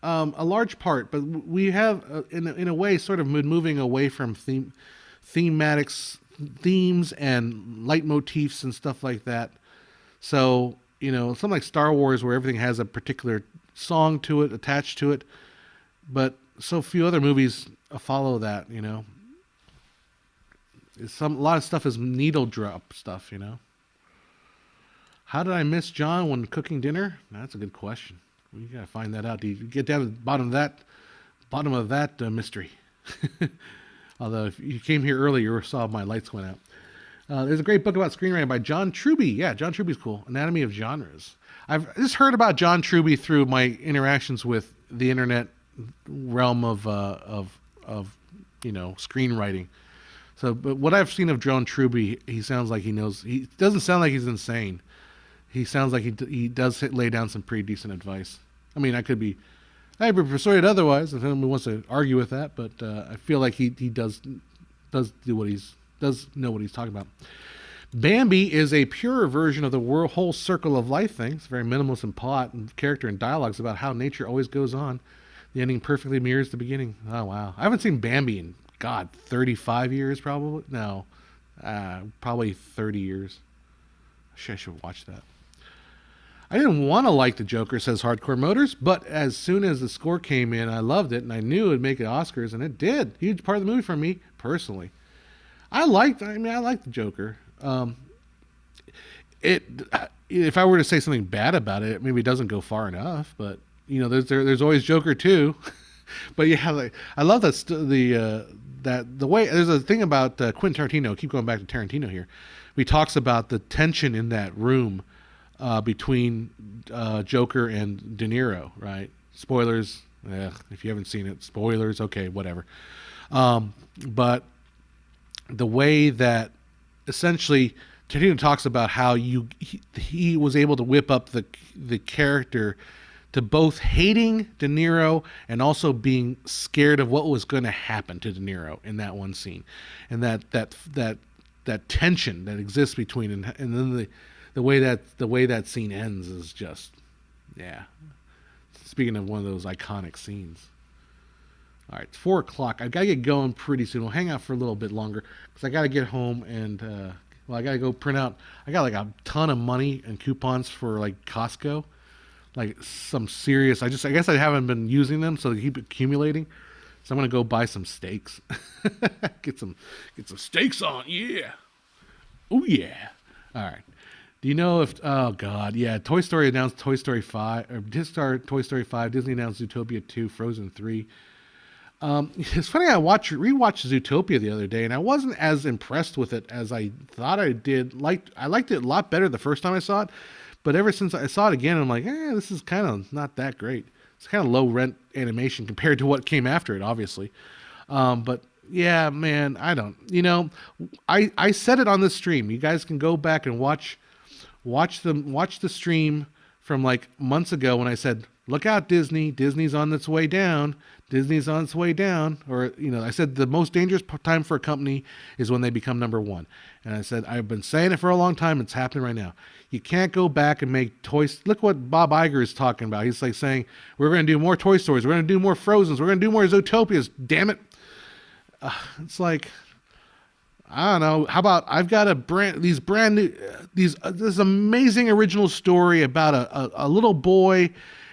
A large part, but we have, in a way, sort of moving away from themes and leitmotifs and stuff like that. So, something like Star Wars, where everything has a particular song to it, attached to it, but so few other movies follow that, A lot of stuff is needle drop stuff, How did I miss John when cooking dinner? That's a good question. You gotta find that out. Do you get down to the bottom of that mystery? Although if you came here earlier, you saw my lights went out. There's a great book about screenwriting by John Truby. Yeah, John Truby's cool. Anatomy of Genres. I've just heard about John Truby through my interactions with the internet realm of screenwriting. So, but what I've seen of John Truby, he sounds like he knows. He doesn't sound like he's insane. He sounds like he does lay down some pretty decent advice. I mean, I'd be persuaded otherwise if anyone wants to argue with that. But I feel like he does know what he's talking about. Bambi is a purer version of the whole circle of life thing. It's very minimalist in plot and character and dialogues about how nature always goes on. The ending perfectly mirrors the beginning. Oh, wow. I haven't seen Bambi in, 35 years probably? No, probably 30 years. I should watch that. I didn't want to like The Joker, says Hardcore Motors, but as soon as the score came in, I loved it, and I knew it would make it Oscars, and it did. Huge part of the movie for me, personally. I liked The Joker. If I were to say something bad about it, maybe it doesn't go far enough, but there's always Joker too. But yeah, I love that the way there's a thing about Quentin Tarantino. Keep going back to Tarantino here. He talks about the tension in that room between Joker and De Niro. Right? Spoilers. If you haven't seen it, spoilers. Okay, whatever. But the way that essentially Tarantino talks about how he was able to whip up the character to both hating De Niro and also being scared of what was going to happen to De Niro in that one scene, and that tension that exists between and then the way that scene ends is just, yeah. Speaking of one of those iconic scenes. All right, it's 4:00. I gotta get going pretty soon. We'll hang out for a little bit longer because I gotta get home and I gotta go print out. I got like a ton of money and coupons for like Costco. Like some serious, I guess I haven't been using them, so they keep accumulating. So I'm gonna go buy some steaks. get some steaks on, yeah. Oh yeah. All right. Do you know if? Oh God, yeah. Toy Story announced Toy Story 5, or Toy Story 5. Disney announced Zootopia 2, Frozen 3. It's funny. I rewatched Zootopia the other day, and I wasn't as impressed with it as I thought I did. I liked it a lot better the first time I saw it. But ever since I saw it again, I'm like, this is kind of not that great. It's kind of low rent animation compared to what came after it, obviously. But yeah, man, I don't. I said it on the stream. You guys can go back and watch the stream from like months ago when I said, "Look out, Disney! Disney's on its way down. Disney's on its way down." Or I said the most dangerous time for a company is when they become number one. And I said I've been saying it for a long time. It's happening right now. You can't go back and make toys. Look what Bob Iger is talking about. He's like saying, we're going to do more Toy Stories. We're going to do more Frozens. We're going to do more Zootopias. Damn it. It's like, I don't know. How about I've got this amazing original story about a little boy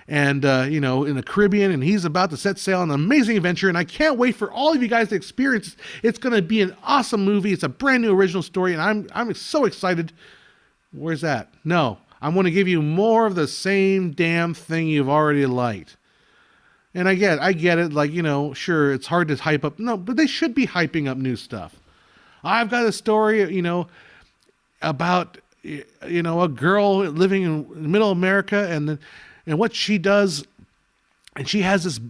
and, in the Caribbean, and he's about to set sail on an amazing adventure. And I can't wait for all of you guys to experience it. It's going to be an awesome movie. It's a brand new original story. And I'm so excited. Where's that? No, I want to give you more of the same damn thing you've already liked. And I get it. Like, sure, it's hard to hype up. No, but they should be hyping up new stuff. I've got a story, about, a girl living in middle America and what she does. And she has this,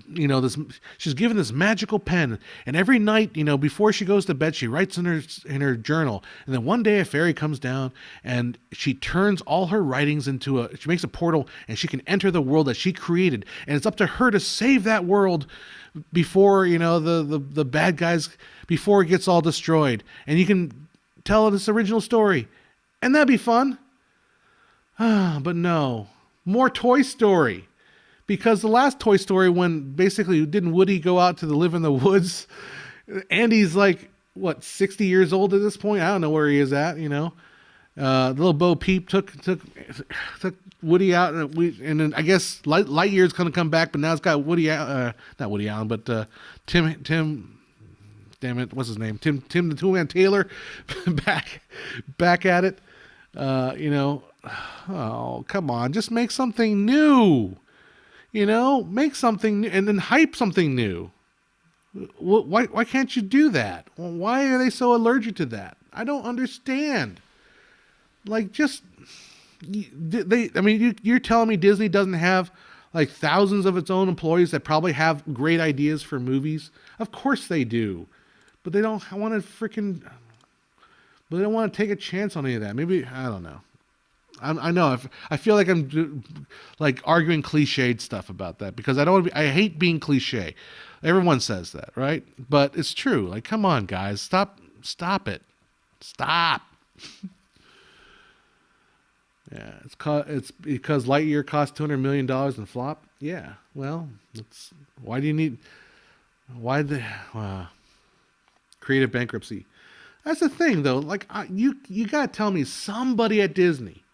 she's given this magical pen, and every night, before she goes to bed, she writes in her journal. And then one day a fairy comes down and she turns all her writings she makes a portal, and she can enter the world that she created. And it's up to her to save that world before, the bad guys, before it gets all destroyed. And you can tell this original story, and that'd be fun. But no, more Toy Story. Because the last Toy Story, when basically didn't Woody go out to live in the woods? Andy's like, 60 years old at this point? I don't know where he is at, Little Bo Peep took Woody out, and then I guess Lightyear's going to come back, but now it's got Woody, not Woody Allen, but Tim damn it, what's his name? Tim the Toolman Taylor, back at it. Oh, come on, just make something new. Make something new and then hype something new. Why can't you do that? Why are they so allergic to that? I don't understand. Like, just you're telling me Disney doesn't have like thousands of its own employees that probably have great ideas for movies? Of course they do, but they don't want to take a chance on any of that. Maybe, I don't know. I know. I feel like I'm like arguing cliched stuff about that because I hate being cliche. Everyone says that, right? But it's true. Like, come on, guys, stop it, stop. Yeah, it's because Lightyear cost $200 million and flop. Yeah, well, why do you need creative bankruptcy? That's the thing, though. Like, you gotta tell me somebody at Disney.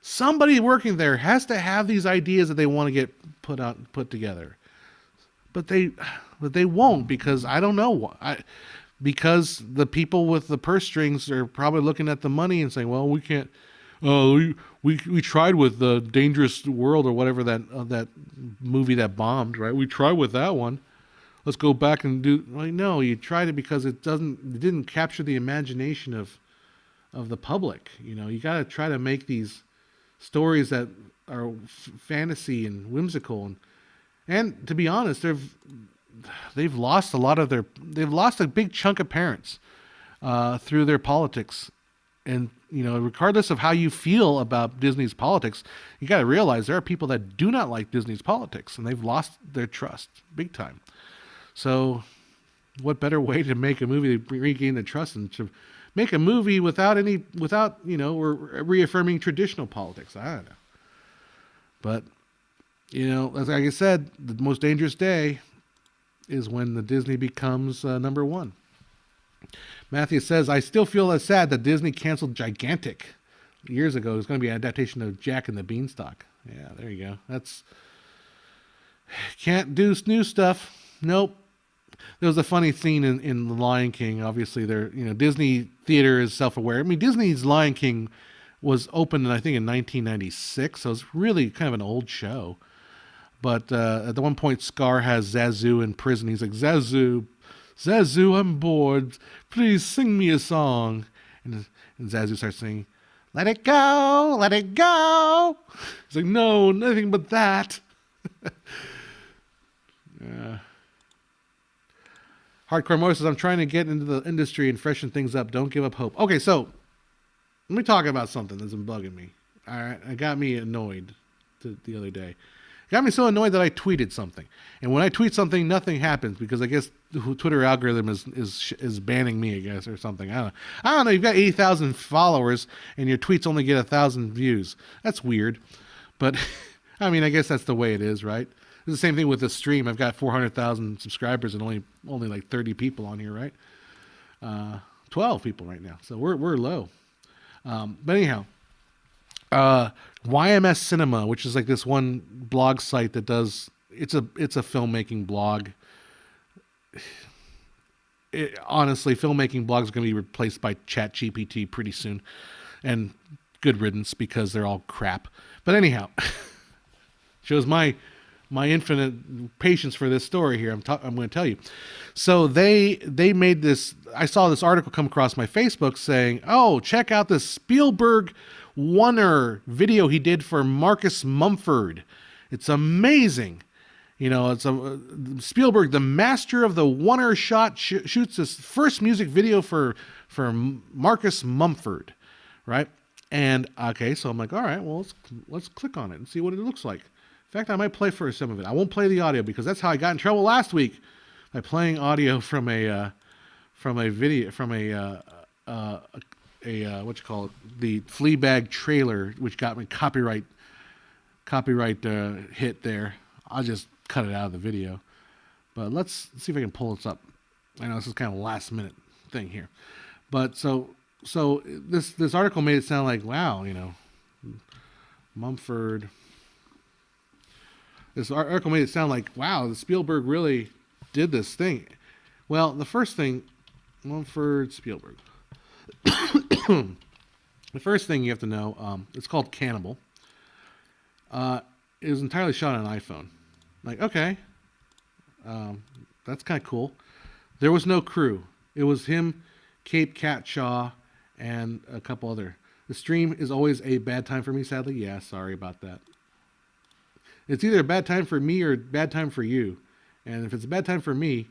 Somebody working there has to have these ideas that they want to get put together, but they won't because I don't know why. Because the people with the purse strings are probably looking at the money and saying, "Well, we can't. We tried with the Dangerous World or whatever that movie that bombed, right? We tried with that one. Let's go back and do." Like, no, you tried it because it didn't capture the imagination of the public. You got to try to make these stories that are fantasy and whimsical, and to be honest, they've lost a big chunk of parents through their politics, and regardless of how you feel about Disney's politics, you got to realize there are people that do not like Disney's politics, and they've lost their trust big time. So, what better way to make a movie to regain the trust and to make a movie without reaffirming traditional politics? I don't know. But, as like I said, the most dangerous day is when the Disney becomes number one. Matthew says, I still feel sad that Disney canceled Gigantic years ago. It was going to be an adaptation of Jack and the Beanstalk. Yeah, there you go. Can't do new stuff. Nope. There was a funny scene in The Lion King. Obviously, Disney theater is self-aware. I mean, Disney's Lion King was opened, I think, in 1996, so it's really kind of an old show. But at the one point, Scar has Zazu in prison. He's like, Zazu, I'm bored. Please sing me a song. And Zazu starts singing, let it go, let it go. He's like, no, nothing but that. Hardcore Mo says, I'm trying to get into the industry and freshen things up. Don't give up hope. Okay, so let me talk about something that's been bugging me. All right, it got me annoyed the other day. It got me so annoyed that I tweeted something. And when I tweet something, nothing happens because I guess the Twitter algorithm is banning me, I guess, or something. I don't know. You've got 80,000 followers and your tweets only get 1,000 views. That's weird. But I mean, I guess that's the way it is, right? It's the same thing with the stream. I've got 400,000 subscribers and only like 30 people on here, right? 12 people right now. So we're low. But anyhow, YMS Cinema, which is like this one blog site that does, it's a filmmaking blog. Honestly, filmmaking blogs are going to be replaced by ChatGPT pretty soon, and good riddance because they're all crap. But anyhow, shows my infinite patience for this story here. I'm going to tell you. So they made this. I saw this article come across my Facebook saying, "Oh, check out this Spielberg Oneer video he did for Marcus Mumford. It's amazing. It's Spielberg, the master of the Oneer shot, shoots his first music video for Marcus Mumford, right? And okay, so I'm like, all right, well let's click on it and see what it looks like. In fact, I might play for some of it. I won't play the audio because that's how I got in trouble last week by playing audio from a video from a what you call it, the Fleabag trailer, which got me copyright hit there. I'll just cut it out of the video, but let's see if I can pull this up. I know this is kind of a last minute thing here, but so this article made it sound like, wow, Mumford. This article made it sound like, wow, the Spielberg really did this thing. Well, the first thing, Mumford Spielberg. The first thing you have to know, it's called Cannibal. It was entirely shot on an iPhone. Like, okay, that's kind of cool. There was no crew. It was him, Cape Catshaw, and a couple other. The stream is always a bad time for me, sadly. Yeah, sorry about that. It's either a bad time for me or a bad time for you. And if it's a bad time for me,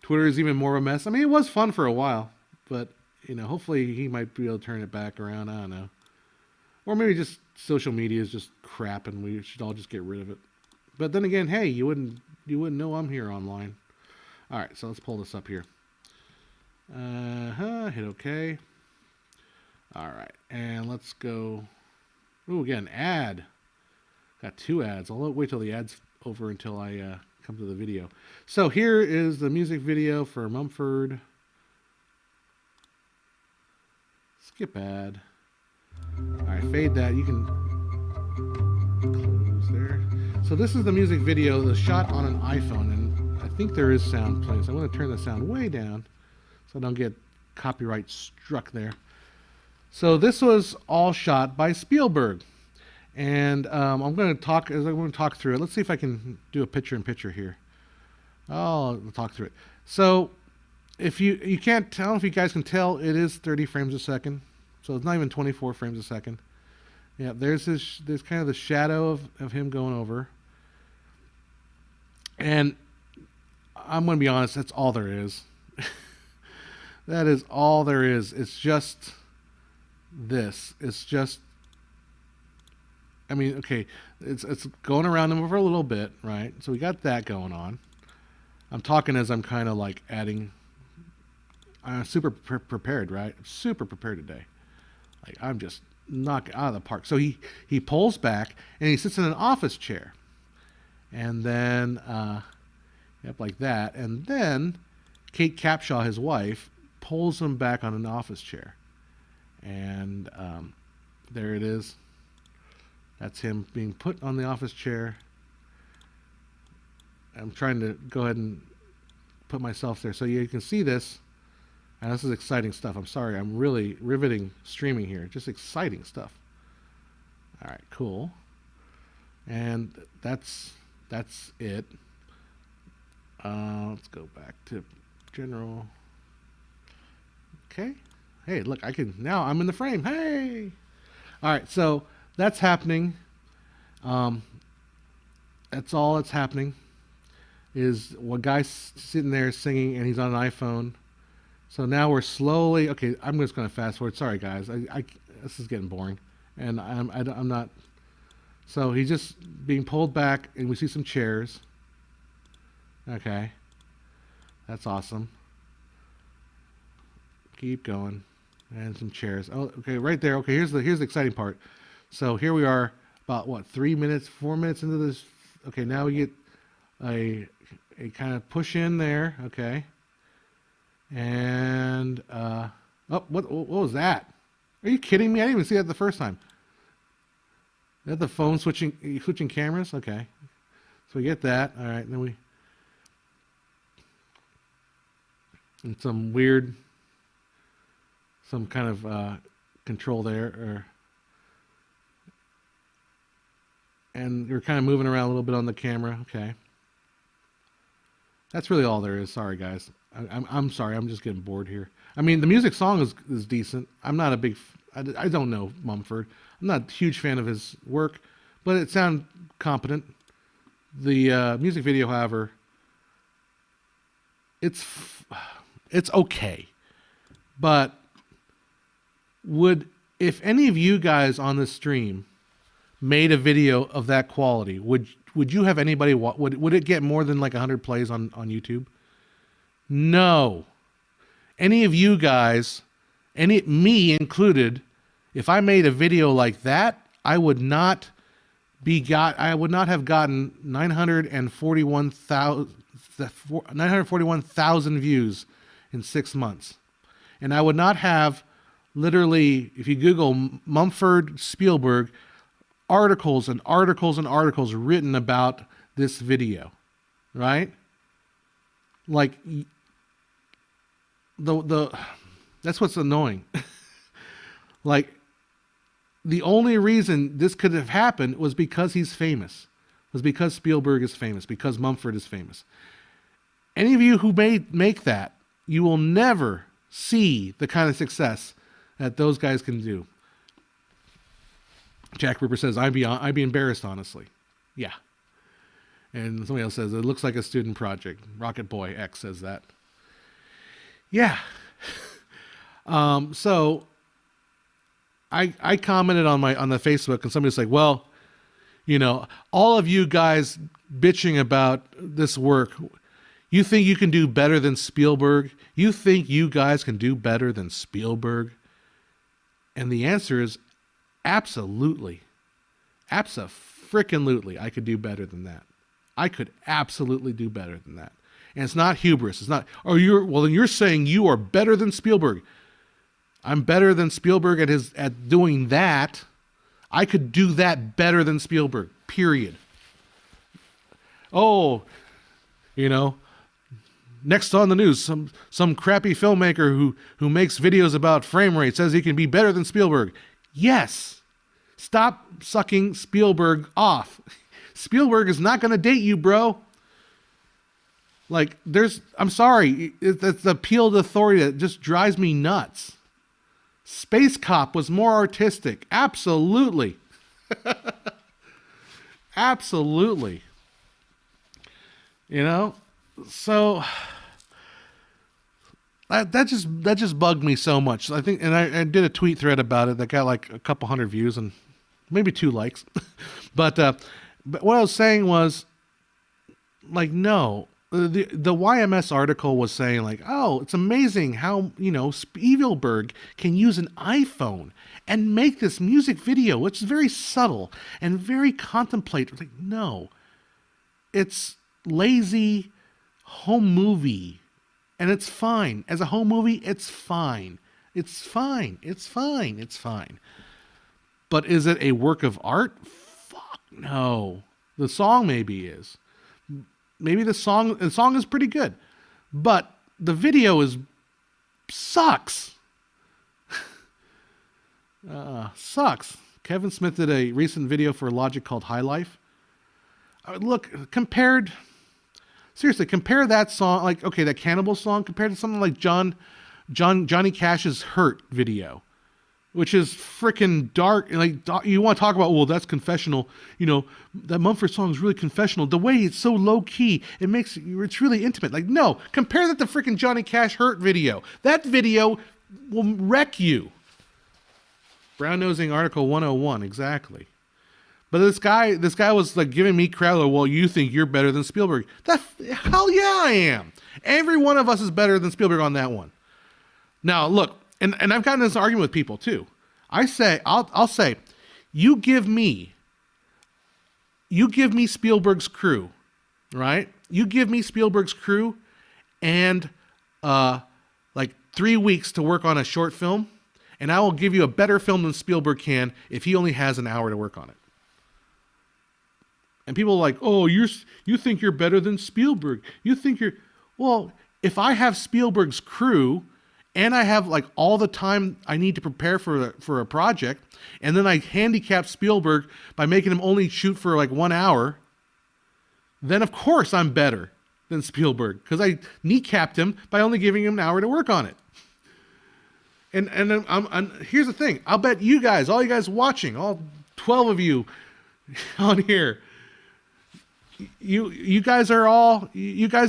Twitter is even more of a mess. I mean, it was fun for a while, but, you know, hopefully he might be able to turn it back around. I don't know. Or maybe just social media is just crap and we should all just get rid of it. But then again, hey, you wouldn't know I'm here online. All right, so let's pull this up here. Hit OK. All right, and let's go. Ooh, again, ad. Got 2 ads. I'll wait till the ad's over until I come to the video. So here is the music video for Mumford. Skip ad. All right, fade that. You can close there. So this is the music video that's shot on an iPhone, and I think there is sound playing. So I'm going to turn the sound way down so I don't get copyright struck there. So this was all shot by Spielberg, and I'm going to talk through it. Let's see if I can do a picture-in-picture here. I'll talk through it. So if you can't tell, if you guys can tell, it is 30 frames a second. So it's not even 24 frames a second. Yeah, there's kind of the shadow of him going over. And I'm going to be honest, that's all there is. That is all there is. It's just this. It's just, I mean, okay, it's going around him for a little bit, right? So we got that going on. I'm talking as I'm kind of like adding, I'm super prepared, right? I'm super prepared today. Like, I'm just knocking out of the park. So he pulls back and he sits in an office chair, and then yep, like that. And then Kate Capshaw, his wife, pulls him back on an office chair, and there it is. That's him being put on the office chair. I'm trying to go ahead and put myself there so you can see this. And this is exciting stuff. I'm sorry, I'm really riveting streaming here. Just exciting stuff. All right, cool. And that's it. Let's go back to general. Okay. Hey, look, now I'm in the frame. Hey. All right, so that's happening. That's all that's happening. Is one guy sitting there singing, and he's on an iPhone. So now we're slowly, okay, I'm just going to fast forward. Sorry, guys. This is getting boring. And I'm not. So he's just being pulled back, and we see some chairs. Okay. That's awesome. Keep going. And some chairs. Oh, okay, right there. Okay, here's the exciting part. So here we are about, what, 4 minutes into this. Okay, now we get a kind of push in there. Okay. And oh, what was that? Are you kidding me? I didn't even see that the first time. Is that the phone switching cameras? Okay, so we get that. All right, and then and some kind of control there, and you're kind of moving around a little bit on the camera. Okay, that's really all there is. Sorry, guys. I'm sorry. I'm just getting bored here. I mean, the music song is decent. I'm not a big. I don't know Mumford. I'm not a huge fan of his work, but it sounded competent. The music video, however, it's okay. But if any of you guys on this stream made a video of that quality, would you have anybody? Would it get more than like 100 plays on YouTube? No. Any of you guys, me included, if I made a video like that, I would not have gotten 941,000 views in 6 months. And I would not have, literally, if you Google Mumford Spielberg, articles and articles and articles written about this video, right? Like, the that's what's annoying. Like, the only reason this could have happened was because he's famous. Was because Spielberg is famous, because Mumford is famous. Any of you who make that, you will never see the kind of success that those guys can do. Jack Ripper says, I'd be embarrassed, honestly. Yeah. And somebody else says, it looks like a student project. Rocket Boy X says that. Yeah. So I commented on the Facebook, and somebody's like, well, you know, all of you guys bitching about this work, you think you can do better than Spielberg? You think you guys can do better than Spielberg? And the answer is absolutely. Abso-frickin-lutely, I could do better than that. I could absolutely do better than that. And it's not hubris. It's not, then you're saying you are better than Spielberg. I'm better than Spielberg at doing that. I could do that better than Spielberg, period. Oh, you know, next on the news, some crappy filmmaker who makes videos about frame rate says he can be better than Spielberg. Yes. Stop sucking Spielberg off. Spielberg is not going to date you, bro. Like, I'm sorry, it's the appeal to authority that just drives me nuts. Space Cop was more artistic. Absolutely. Absolutely. You know? So that just bugged me so much. I think, and I did a tweet thread about it that got like a couple hundred views and maybe 2 likes. But what I was saying was, like, no. The YMS article was saying, like, oh, it's amazing how, you know, Spielberg can use an iPhone and make this music video, which is very subtle and very contemplative. Like, no, it's lazy home movie, and it's fine. As a home movie, it's fine. It's fine. It's fine. It's fine. But is it a work of art? Fuck no. The song maybe is. Maybe the song is pretty good, but the video sucks. Sucks. Kevin Smith did a recent video for Logic called High Life. Look, compare that song, like, okay, that Cannibal song, compared to something like Johnny Cash's Hurt video, which is freaking dark. Like, you want to talk about, well, that's confessional. You know, that Mumford song is really confessional. The way it's so low key, it's really intimate. Like, no, compare that to freaking Johnny Cash Hurt video. That video will wreck you. Brown nosing article 101, exactly. But this guy was like giving me crap. Like, well, you think you're better than Spielberg? Hell yeah, I am. Every one of us is better than Spielberg on that one. Now, look. And I've gotten this argument with people too. I'll say, you give me Spielberg's crew, right? You give me Spielberg's crew and like 3 weeks to work on a short film, and I will give you a better film than Spielberg can if he only has an hour to work on it. And people are like, oh, you think you're better than Spielberg. Well, if I have Spielberg's crew and I have like all the time I need to prepare for a project, and then I handicap Spielberg by making him only shoot for like 1 hour, then of course I'm better than Spielberg because I kneecapped him by only giving him an hour to work on it. And here's the thing. I'll bet you guys, all you guys watching, all 12 of you on here, you guys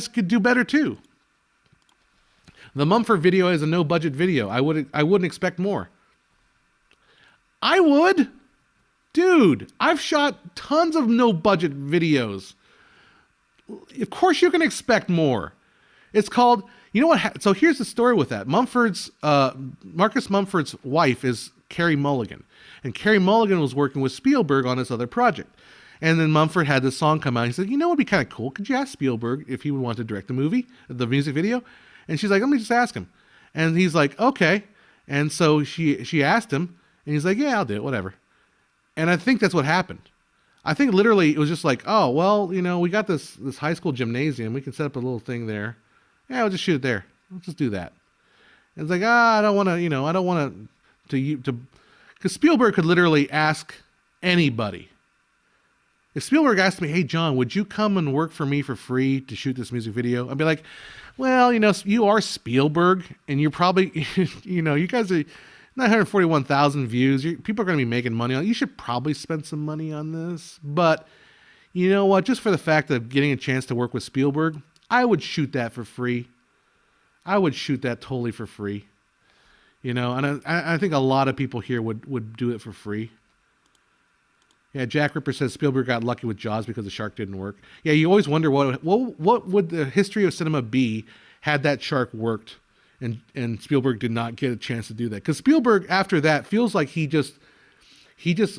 could do better too. The Mumford video is a no-budget video. I wouldn't expect more. I would. Dude, I've shot tons of no-budget videos. Of course you can expect more. It's called, you know what? So here's the story with that. Marcus Mumford's wife is Carey Mulligan. And Carey Mulligan was working with Spielberg on this other project. And then Mumford had this song come out. He said, you know what would be kind of cool? Could you ask Spielberg if he would want to direct the music video? And she's like, let me just ask him. And he's like, okay. And so she asked him, and he's like, yeah, I'll do it, whatever. And I think that's what happened. I think literally it was just like, oh, well, you know, we got this high school gymnasium. We can set up a little thing there. Yeah, we'll just shoot it there. Let's just do that. It's like, I don't want to, I don't want to, because Spielberg could literally ask anybody. If Spielberg asked me, hey, John, would you come and work for me for free to shoot this music video? I'd be like, well, you are Spielberg, and you're probably, you guys are 941,000 views. People are going to be making money on it. You should probably spend some money on this. But you know what? Just for the fact of getting a chance to work with Spielberg, I would shoot that for free. I would shoot that totally for free. And I think a lot of people here would do it for free. Yeah, Jack Ripper says Spielberg got lucky with Jaws because the shark didn't work. Yeah, you always wonder what would the history of cinema be had that shark worked, and Spielberg did not get a chance to do that. Because Spielberg, after that, feels like he just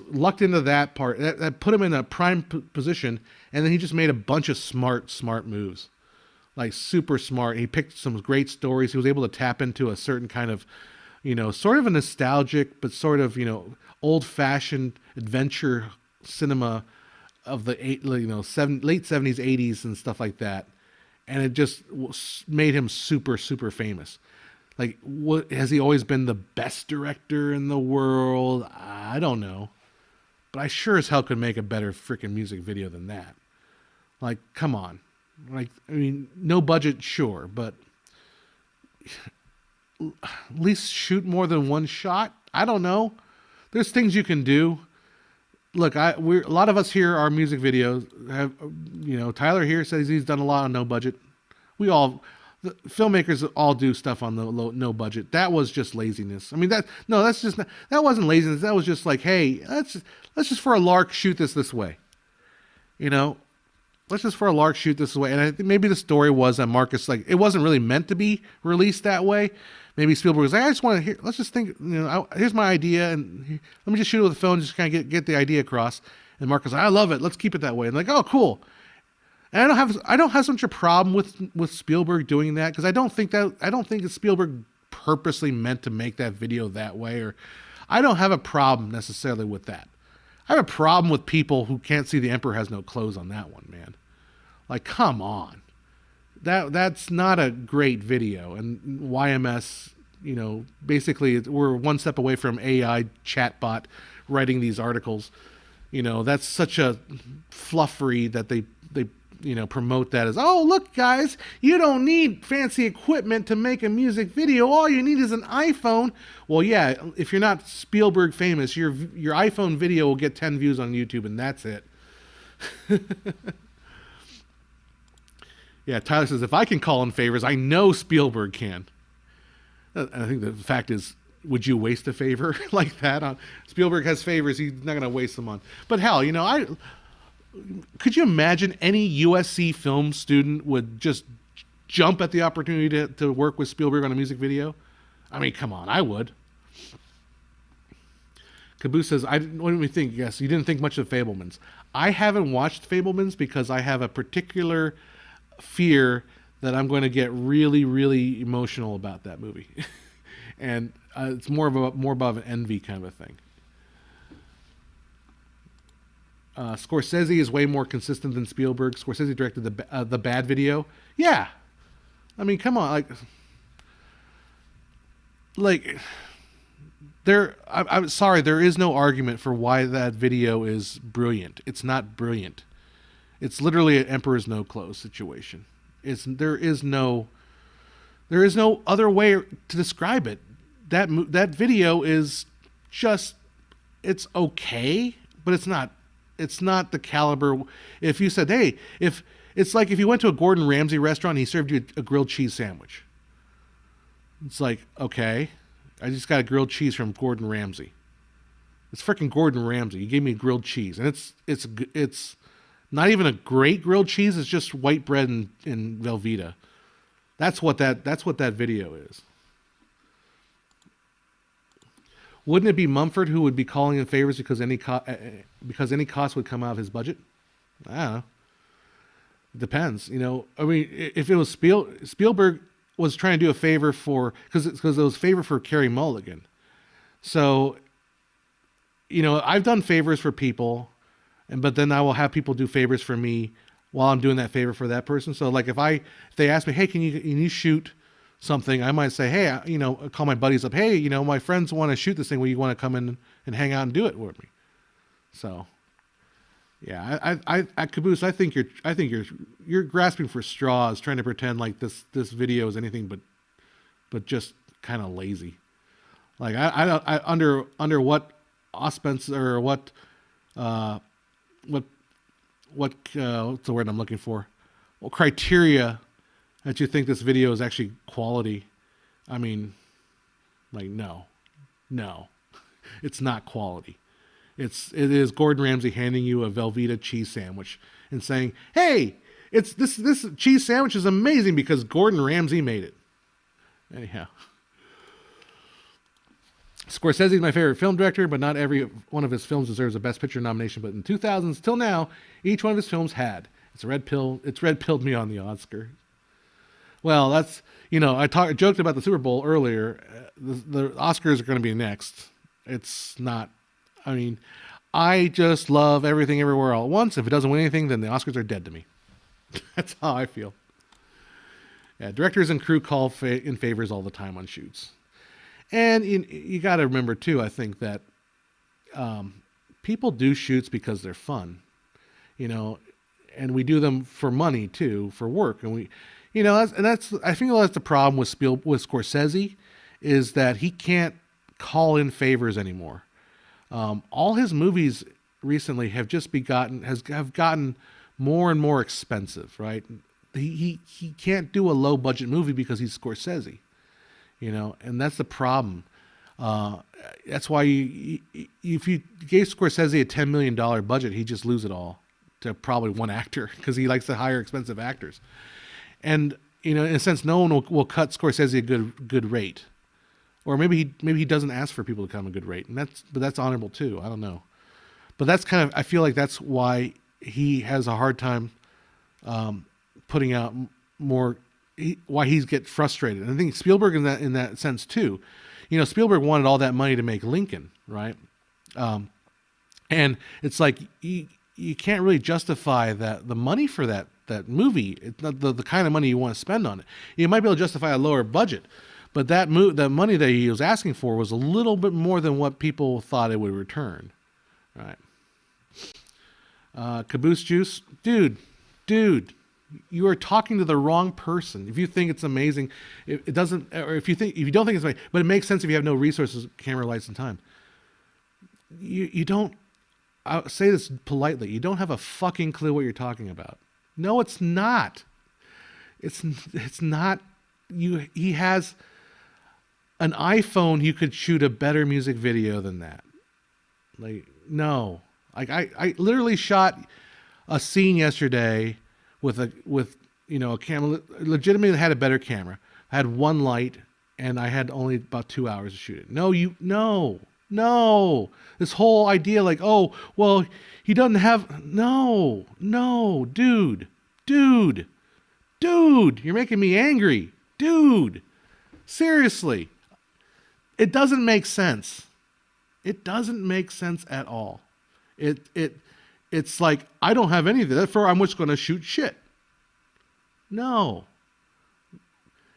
lucked into that part. That put him in a prime position, and then he just made a bunch of smart moves. Like super smart. He picked some great stories. He was able to tap into a certain kind of, sort of a nostalgic, but sort of, old-fashioned adventure cinema of the late 70s, 80s and stuff like that. And it just made him super, super famous. Like, what has he always been the best director in the world? I don't know. But I sure as hell could make a better freaking music video than that. Like, come on. Like, I mean, no budget, sure, but at least shoot more than one shot. I don't know. There's things you can do. Look, a lot of us here, our music videos have, Tyler here says he's done a lot on no budget. The filmmakers all do stuff on the no budget. That was just laziness. I mean, that wasn't laziness. That was just like, hey, let's just for a lark shoot this way. Let's just for a lark shoot this way. And I think maybe the story was that Marcus, like, it wasn't really meant to be released that way. Maybe Spielberg was like, I just want to hear, let's just think, here's my idea, and let me just shoot it with the phone, just kind of get the idea across. And Marcus was like, I love it. Let's keep it that way. And like, oh, cool. And I don't have such a problem with Spielberg doing that, because I don't think that Spielberg purposely meant to make that video that way, or I don't have a problem necessarily with that. I have a problem with people who can't see The Emperor Has No Clothes on that one, man. Like, come on. That's not a great video. And YMS, basically we're one step away from AI chatbot writing these articles. That's such a fluffery that they promote that as, oh, look, guys, you don't need fancy equipment to make a music video. All you need is an iPhone. Well, yeah, if you're not Spielberg famous, your iPhone video will get 10 views on YouTube, and that's it. Yeah, Tyler says, if I can call in favors, I know Spielberg can. I think the fact is, would you waste a favor like that on Spielberg? Has favors he's not going to waste them on. But hell, could you imagine any USC film student would just jump at the opportunity to work with Spielberg on a music video? I mean, come on, I would. Caboose says, what do we think? Yes, you didn't think much of Fabelmans. I haven't watched Fabelmans because I have a particular fear that I'm going to get really, really emotional about that movie. And it's more above an envy kind of a thing. Scorsese is way more consistent than Spielberg. Scorsese directed the Bad video. Yeah. I mean, come on. I'm sorry, there is no argument for why that video is brilliant. It's not brilliant. It's literally an Emperor's No Clothes situation. There is no other way to describe it. That video is just, it's okay, but it's not the caliber. If you said, hey, it's like if you went to a Gordon Ramsay restaurant and he served you a grilled cheese sandwich. It's like, okay, I just got a grilled cheese from Gordon Ramsay. It's freaking Gordon Ramsay. You gave me grilled cheese, and it's not even a great grilled cheese. It's just white bread and Velveeta. That's what that video is. Wouldn't it be Mumford who would be calling in favors because any cost would come out of his budget? I don't know. It depends. I mean, if it was Spielberg was trying to do a favor because it was a favor for Carey Mulligan. So, I've done favors for people, but then I will have people do favors for me while I'm doing that favor for that person. So, like if they ask me, hey, can you shoot something, I might say, hey, call my buddies up. Hey, my friends want to shoot this thing. Will you want to come in and hang out and do it with me? So, yeah, I Caboose, I think you're grasping for straws, trying to pretend like this video is anything but just kind of lazy. Like I under what auspice or what what's the word I'm looking for? What criteria that you think this video is actually quality? I mean, like, no, it's not quality. It is Gordon Ramsay handing you a Velveeta cheese sandwich and saying, hey, it's this cheese sandwich is amazing because Gordon Ramsay made it. Anyhow. Scorsese is my favorite film director, but not every one of his films deserves a Best Picture nomination. But in the 2000s till now, each one of his films had. It's red pilled me on the Oscar. Well, that's, I joked about the Super Bowl earlier. The Oscars are going to be next. It's not. I mean, I just love Everything Everywhere All at Once. If it doesn't win anything, then the Oscars are dead to me. That's how I feel. Yeah, directors and crew call in favors all the time on shoots. And you got to remember, too, I think that people do shoots because they're fun, and we do them for money, too, for work. And I think that's the problem with Scorsese, is that he can't call in favors anymore. All his movies recently have just have gotten more and more expensive, right? He can't do a low budget movie because he's Scorsese. And that's the problem. That's why if you gave Scorsese a $10 million budget, he'd just lose it all to probably one actor because he likes to hire expensive actors. And, in a sense, no one will cut Scorsese a good rate. Or maybe he doesn't ask for people to come a good rate. And that's honorable too. I don't know. But that's I feel like that's why he has a hard time putting out more, why he's get frustrated. And I think Spielberg in that sense too. Spielberg wanted all that money to make Lincoln, right? And it's like you can't really justify the money for that movie. It's not the kind of money you want to spend on it. You might be able to justify a lower budget, but the money that he was asking for was a little bit more than what people thought it would return, right? Caboose Juice, dude. You are talking to the wrong person. If you think it's amazing, it doesn't. Or if you don't think it's amazing, but it makes sense if you have no resources, camera, lights, and time. You don't. I'll say this politely. You don't have a fucking clue what you're talking about. No, it's not. It's not. He has an iPhone. You could shoot a better music video than that. Like, no. Like I literally shot a scene yesterday with a camera, legitimately had a better camera. I had one light and I had only about 2 hours to shoot it. No. This whole idea like, oh, well, he doesn't have, no, dude, you're making me angry. Dude, seriously. It doesn't make sense. It doesn't make sense at all. It's like, I don't have anything. Therefore, I'm just going to shoot shit. No.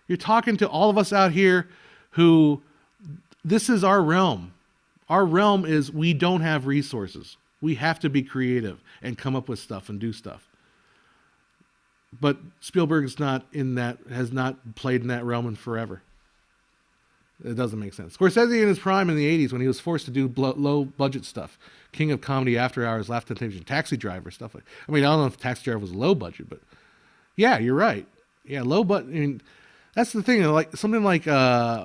You're talking to all of us out here who, this is our realm. Our realm is we don't have resources. We have to be creative and come up with stuff and do stuff. But Spielberg's not in that, has not played in that realm in forever. It doesn't make sense. Scorsese in his prime in the 80s when he was forced to do low budget stuff. King of Comedy, After Hours, Laugh Temptation, Taxi Driver, stuff like that. I mean, I don't know if Taxi Driver was low budget, but yeah, you're right. Yeah, low budget. I mean, that's the thing. Like something like,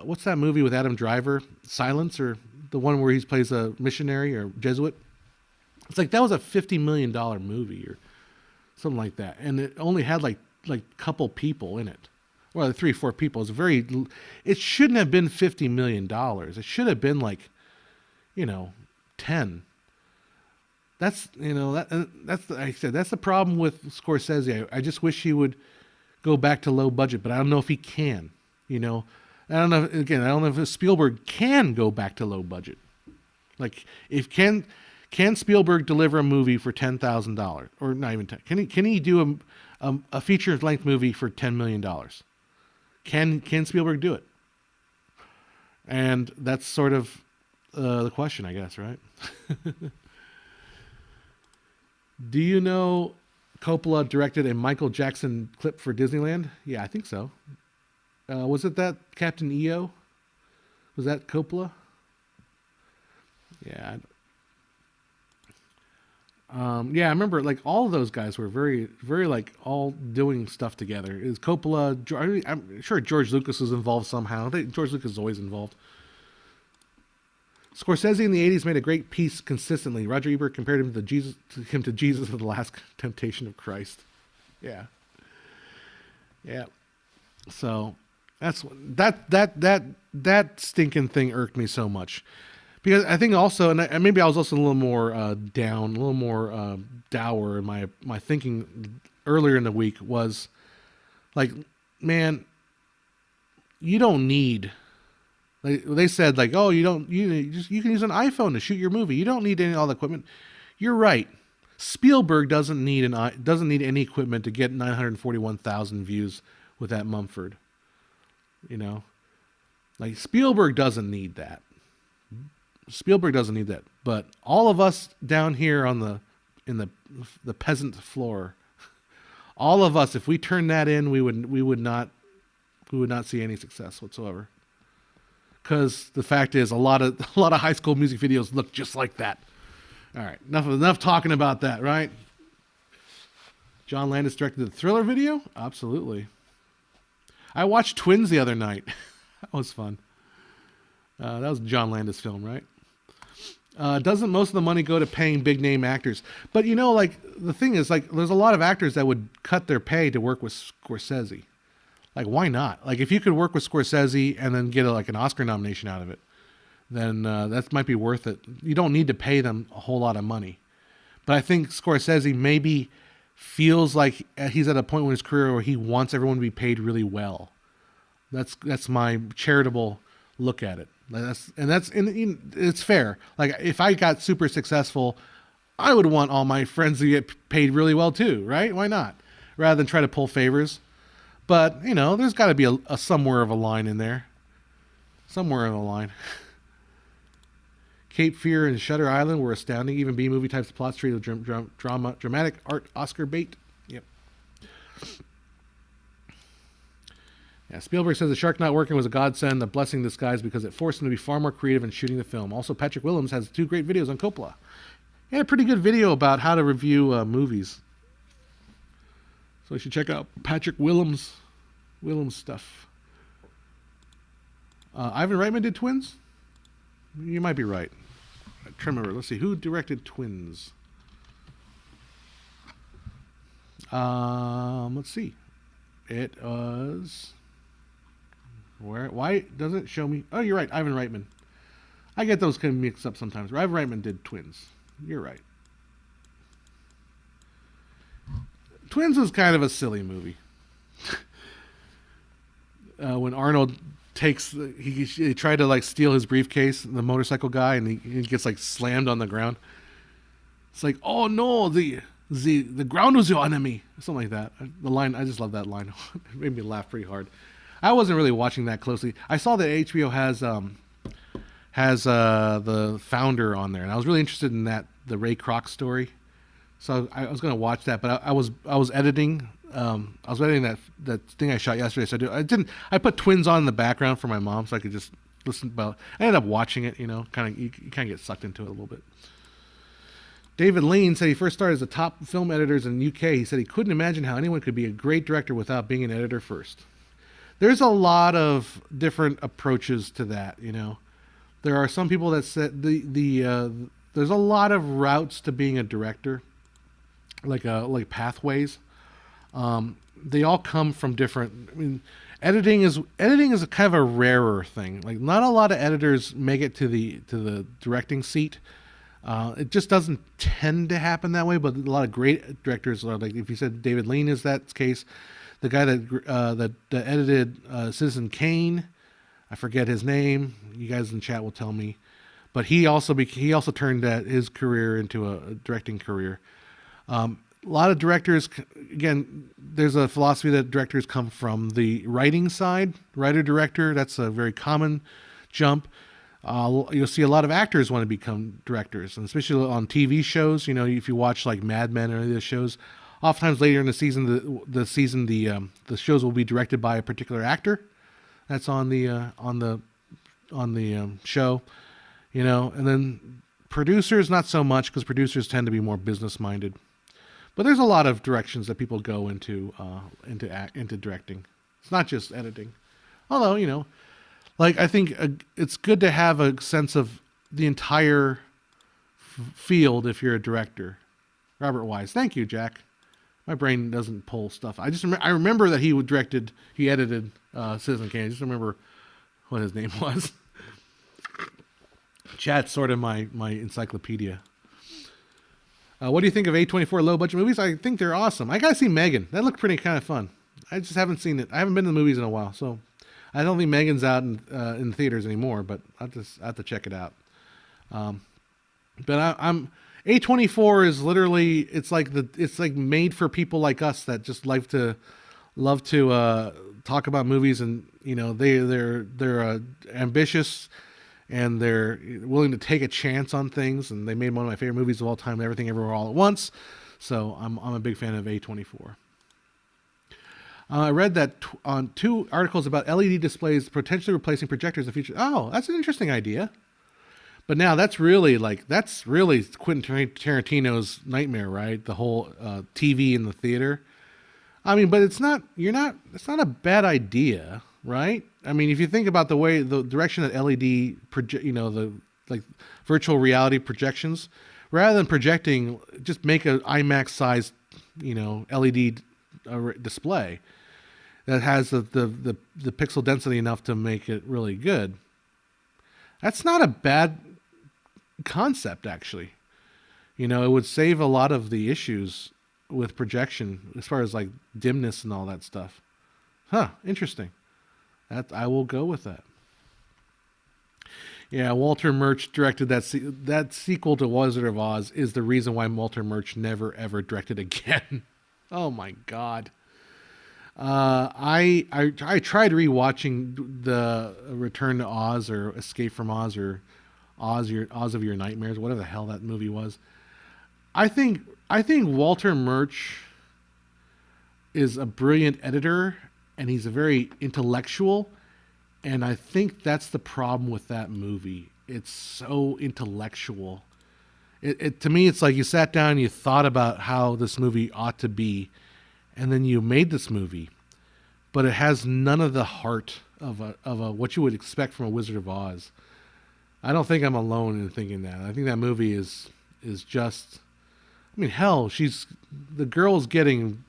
what's that movie with Adam Driver? Silence, or the one where he plays a missionary or Jesuit? It's like that was a $50 million movie or something like that. And it only had like a couple people in it. Well, 3-4 people. It shouldn't have been $50 million. It should have been like, 10. That's the problem with Scorsese. I just wish he would go back to low budget, but I don't know if he can. I don't know if Spielberg can go back to low budget. Like, can Spielberg deliver a movie for $10,000 or not even 10? Can he do a feature length movie for $10 million? Can Spielberg do it? And that's sort of the question, I guess, right? Do you know Coppola directed a Michael Jackson clip for Disneyland? Yeah, I think so. Was it that Captain EO? Was that Coppola? Yeah. Yeah, I remember like all of those guys were very, very like all doing stuff together. Is Coppola? I'm sure George Lucas was involved somehow. I think George Lucas is always involved. Scorsese in the '80s made a great piece consistently. Roger Ebert compared him to Jesus of the Last Temptation of Christ. Yeah, yeah. So that stinking thing irked me so much. Because I think also, and maybe I was also a little more down, a little more dour in my thinking earlier in the week was like, man, you don't need. Like, they said like, oh, you can use an iPhone to shoot your movie. You don't need all the equipment. You're right. Spielberg doesn't need any equipment to get 941,000 views with that Mumford. You know, like Spielberg doesn't need that. Spielberg doesn't need that, but all of us down here in the peasant floor, all of us, if we turn that in, we would not see any success whatsoever. Because the fact is, a lot of High School Music videos look just like that. All right, enough talking about that, right? John Landis directed the Thriller video. Absolutely. I watched Twins the other night. That was fun. That was a John Landis film, right? Doesn't most of the money go to paying big name actors? But you know, like the thing is, like there's a lot of actors that would cut their pay to work with Scorsese. Like, why not? Like, if you could work with Scorsese and then get an Oscar nomination out of it, then that might be worth it. You don't need to pay them a whole lot of money. But I think Scorsese maybe feels like he's at a point in his career where he wants everyone to be paid really well. That's my charitable look at it. It's fair. Like, if I got super successful, I would want all my friends to get paid really well too, right? Why not? Rather than try to pull favors. But, you know, there's got to be a somewhere of a line in there. Somewhere in the line. Cape Fear and Shutter Island were astounding. Even B-movie types of plots treated with dramatic art Oscar bait. Yep. Yeah, Spielberg says the shark not working was a godsend, a blessing in disguise because it forced him to be far more creative in shooting the film. Also, Patrick Willems has 2 great videos on Coppola. He had a pretty good video about how to review movies. So you should check out Patrick Willems' stuff. Ivan Reitman did Twins? You might be right. I'm trying to remember. Let's see. Who directed Twins? Let's see. It was... Why doesn't it show me? Oh, you're right. Ivan Reitman. I get those kind of mixed up sometimes. Ivan Reitman did Twins. You're right. Twins was kind of a silly movie. When Arnold he tried to steal his briefcase, the motorcycle guy, and he gets slammed on the ground. It's like, oh no, the ground was your enemy, something like that. The line, I just love that line. It made me laugh pretty hard. I wasn't really watching that closely. I saw that HBO has the founder on there, and I was really interested in the Ray Kroc story. So I was going to watch that, but I was editing. I was editing that thing I shot yesterday. So I put Twins on in the background for my mom, so I could just listen. About. I ended up watching it. You know, you kind of get sucked into it a little bit. David Lean said he first started as a top film editor in the UK. He said he couldn't imagine how anyone could be a great director without being an editor first. There's a lot of different approaches to that. You know, there are some people that said there's a lot of routes to being a director, like pathways. They all come from different. I mean, editing is a kind of a rarer thing. Like, not a lot of editors make it to the directing seat. It just doesn't tend to happen that way. But a lot of great directors are if you said David Lean is that case, the guy that edited Citizen Kane, I forget his name. You guys in chat will tell me. But he also turned his career into a directing career. A lot of directors, again, there's a philosophy that directors come from the writing side, writer director. That's a very common jump. You'll see a lot of actors want to become directors, and especially on TV shows. You know, if you watch like Mad Men or any of those shows, oftentimes later in the season, the shows will be directed by a particular actor that's on the show. You know, and then producers not so much, because producers tend to be more business minded. But there's a lot of directions that people go into directing. It's not just editing, although you know. Like, I think it's good to have a sense of the entire field if you're a director. Robert Wise. Thank you, Jack. My brain doesn't pull stuff. I remember that he edited Citizen Kane. I just remember what his name was. Chat's sort of my encyclopedia. What do you think of A24 low budget movies? I think they're awesome. I gotta see Megan. That looked pretty kind of fun. I just haven't seen it. I haven't been to the movies in a while, so I don't think Megan's out in the theaters anymore, but I have to check it out. But I'm A24 is literally, it's like made for people like us that just love to talk about movies, and you know they're ambitious, and they're willing to take a chance on things, and they made one of my favorite movies of all time, Everything Everywhere All at Once. So I'm a big fan of A24. I read that on 2 articles about LED displays potentially replacing projectors in the future. Oh, that's an interesting idea. But now that's really Quentin Tarantino's nightmare, right? The whole TV in the theater. I mean, but it's not a bad idea, right? I mean, if you think about the direction that LED virtual reality projections, rather than projecting, just make an IMAX sized, LED display that has the pixel density enough to make it really good. That's not a bad concept, actually. It would save a lot of the issues with projection as far as like dimness and all that stuff. Interesting. I will go with that. Yeah, Walter Murch directed that sequel to Wizard of Oz is the reason why Walter Murch never ever directed again. Oh my God. I tried rewatching the Return to Oz or Escape from Oz or Oz of Your Nightmares, whatever the hell that movie was. I think Walter Murch is a brilliant editor, and he's a very intellectual, and I think that's the problem with that movie. It's so intellectual. It to me, it's like you sat down and you thought about how this movie ought to be, and then you made this movie, but it has none of the heart of a what you would expect from a Wizard of Oz. I don't think I'm alone in thinking that. I think that movie is just, I mean, hell, the girl's getting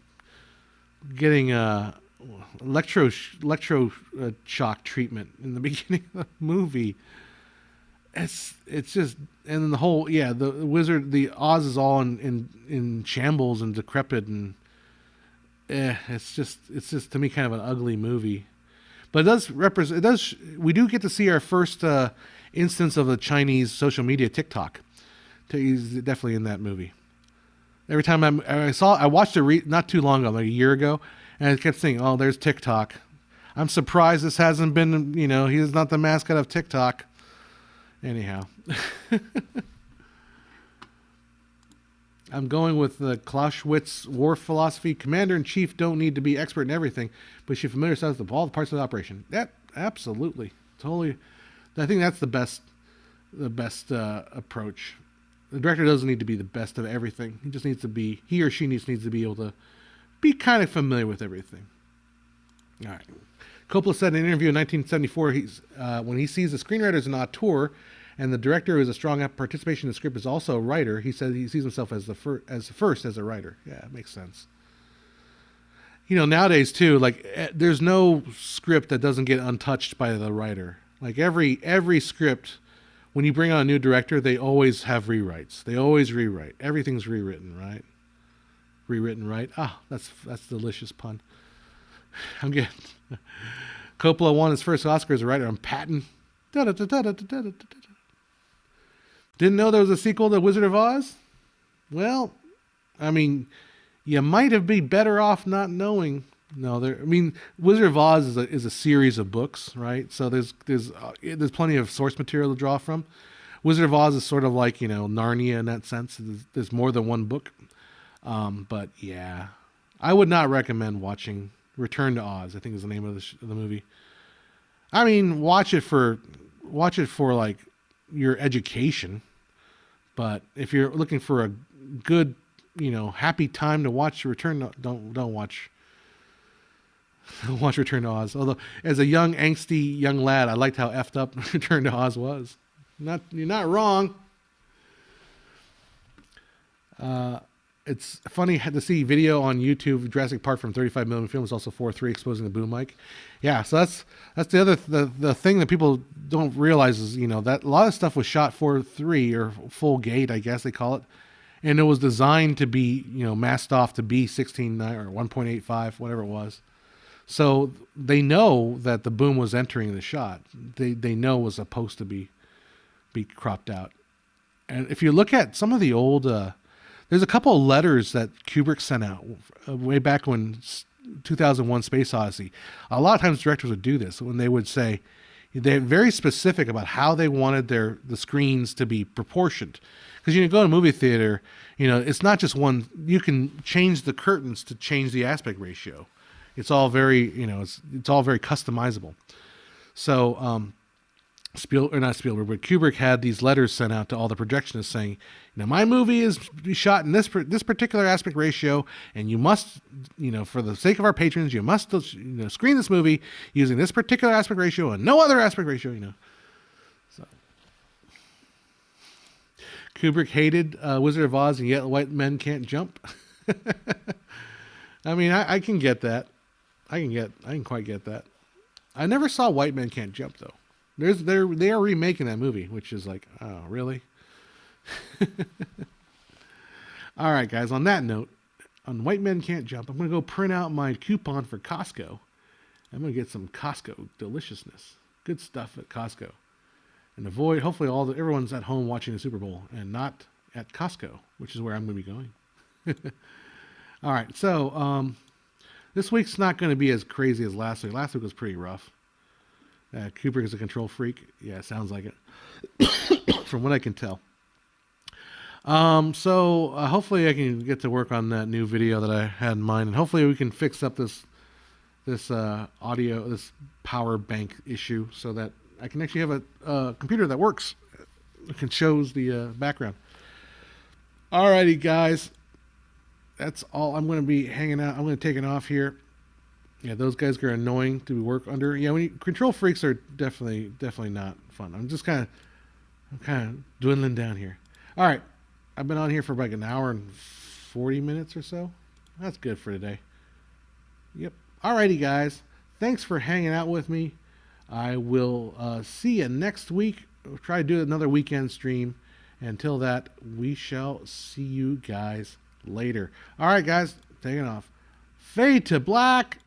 electro shock treatment in the beginning of the movie. It's just, and then the whole, the Oz is all in shambles and decrepit, and it's just to me kind of an ugly movie. But it does represent, we do get to see our first instance of the Chinese social media TikTok. He's definitely in that movie. Every time I watched it not too long ago, like a year ago, and I kept saying, "Oh, there's TikTok." I'm surprised this hasn't been, he's not the mascot of TikTok. Anyhow, I'm going with the Clausewitz war philosophy. Commander-in-chief don't need to be expert in everything, but should familiar yourself with all the parts of the operation. That absolutely, totally. I think that's the best approach. The director doesn't need to be the best of everything. He or she needs to be able to be kind of familiar with everything. All right. Coppola said in an interview in 1974, when he sees the screenwriter as an auteur and the director who has a strong participation in the script is also a writer, he said he sees himself as first as a writer. Yeah, it makes sense. Nowadays too, like there's no script that doesn't get untouched by the writer. Like every script, when you bring on a new director, they always have rewrites. They always rewrite. Everything's rewritten, right? Rewritten, right? That's a delicious pun. I'm good. Coppola won his first Oscar as a writer on Patton. Didn't know there was a sequel to Wizard of Oz? Well, I mean, You might have been better off not knowing. No, there. I mean, Wizard of Oz is a series of books, right? So there's plenty of source material to draw from. Wizard of Oz is sort of like, Narnia in that sense. There's more than one book. But yeah, I would not recommend watching Return to Oz, I think is the name of the movie. I mean, watch it for like your education. But if you're looking for a good, happy time to watch don't watch watch Return to Oz. Although, as a angsty young lad, I liked how effed up Return to Oz was. You're not wrong. It's funny to see video on YouTube. Jurassic Park from 35mm film is also 4:3 exposing the boom mic. Yeah, so that's the other the thing that people don't realize is that a lot of stuff was shot 4:3 or full gate, I guess they call it, and it was designed to be masked off to be 16:9 or 1.85, whatever it was. So they know that the boom was entering the shot. They know it was supposed to be cropped out. And if you look at some of the old, there's a couple of letters that Kubrick sent out way back when 2001 Space Odyssey. A lot of times directors would do this when they would say, they're very specific about how they wanted the screens to be proportioned. Because you go to a movie theater, it's not just one. You can change the curtains to change the aspect ratio. It's all very, it's all very customizable. So, not Spielberg, but Kubrick had these letters sent out to all the projectionists saying, my movie is shot in this particular aspect ratio, and you must, for the sake of our patrons, you must, screen this movie using this particular aspect ratio and no other aspect ratio, So Kubrick hated Wizard of Oz, and yet white men can't jump. I mean, I can get that. I can quite get that. I never saw White Men Can't Jump though. They are remaking that movie, which is like, oh really? All right, guys. On that note, on White Men Can't Jump, I'm gonna go print out my coupon for Costco. I'm gonna get some Costco deliciousness, good stuff at Costco, and avoid. Hopefully, everyone's at home watching the Super Bowl and not at Costco, which is where I'm gonna be going. All right, so this week's not going to be as crazy as last week. Last week was pretty rough. Kubrick is a control freak. Yeah, it sounds like it. From what I can tell. So hopefully I can get to work on that new video that I had in mind. And hopefully we can fix up this audio, this power bank issue so that I can actually have a computer that works. It can shows the background. Alrighty, guys. That's all. I'm going to be hanging out. I'm going to take it off here. Yeah, those guys are annoying to work under. Yeah, control freaks are definitely not fun. I'm kind of dwindling down here. All right, I've been on here for like an hour and 40 minutes or so. That's good for today. Yep. Alrighty, guys. Thanks for hanging out with me. I will see you next week. We'll try to do another weekend stream. Until that, we shall see you guys later. All right, guys, taking off. Fade to black.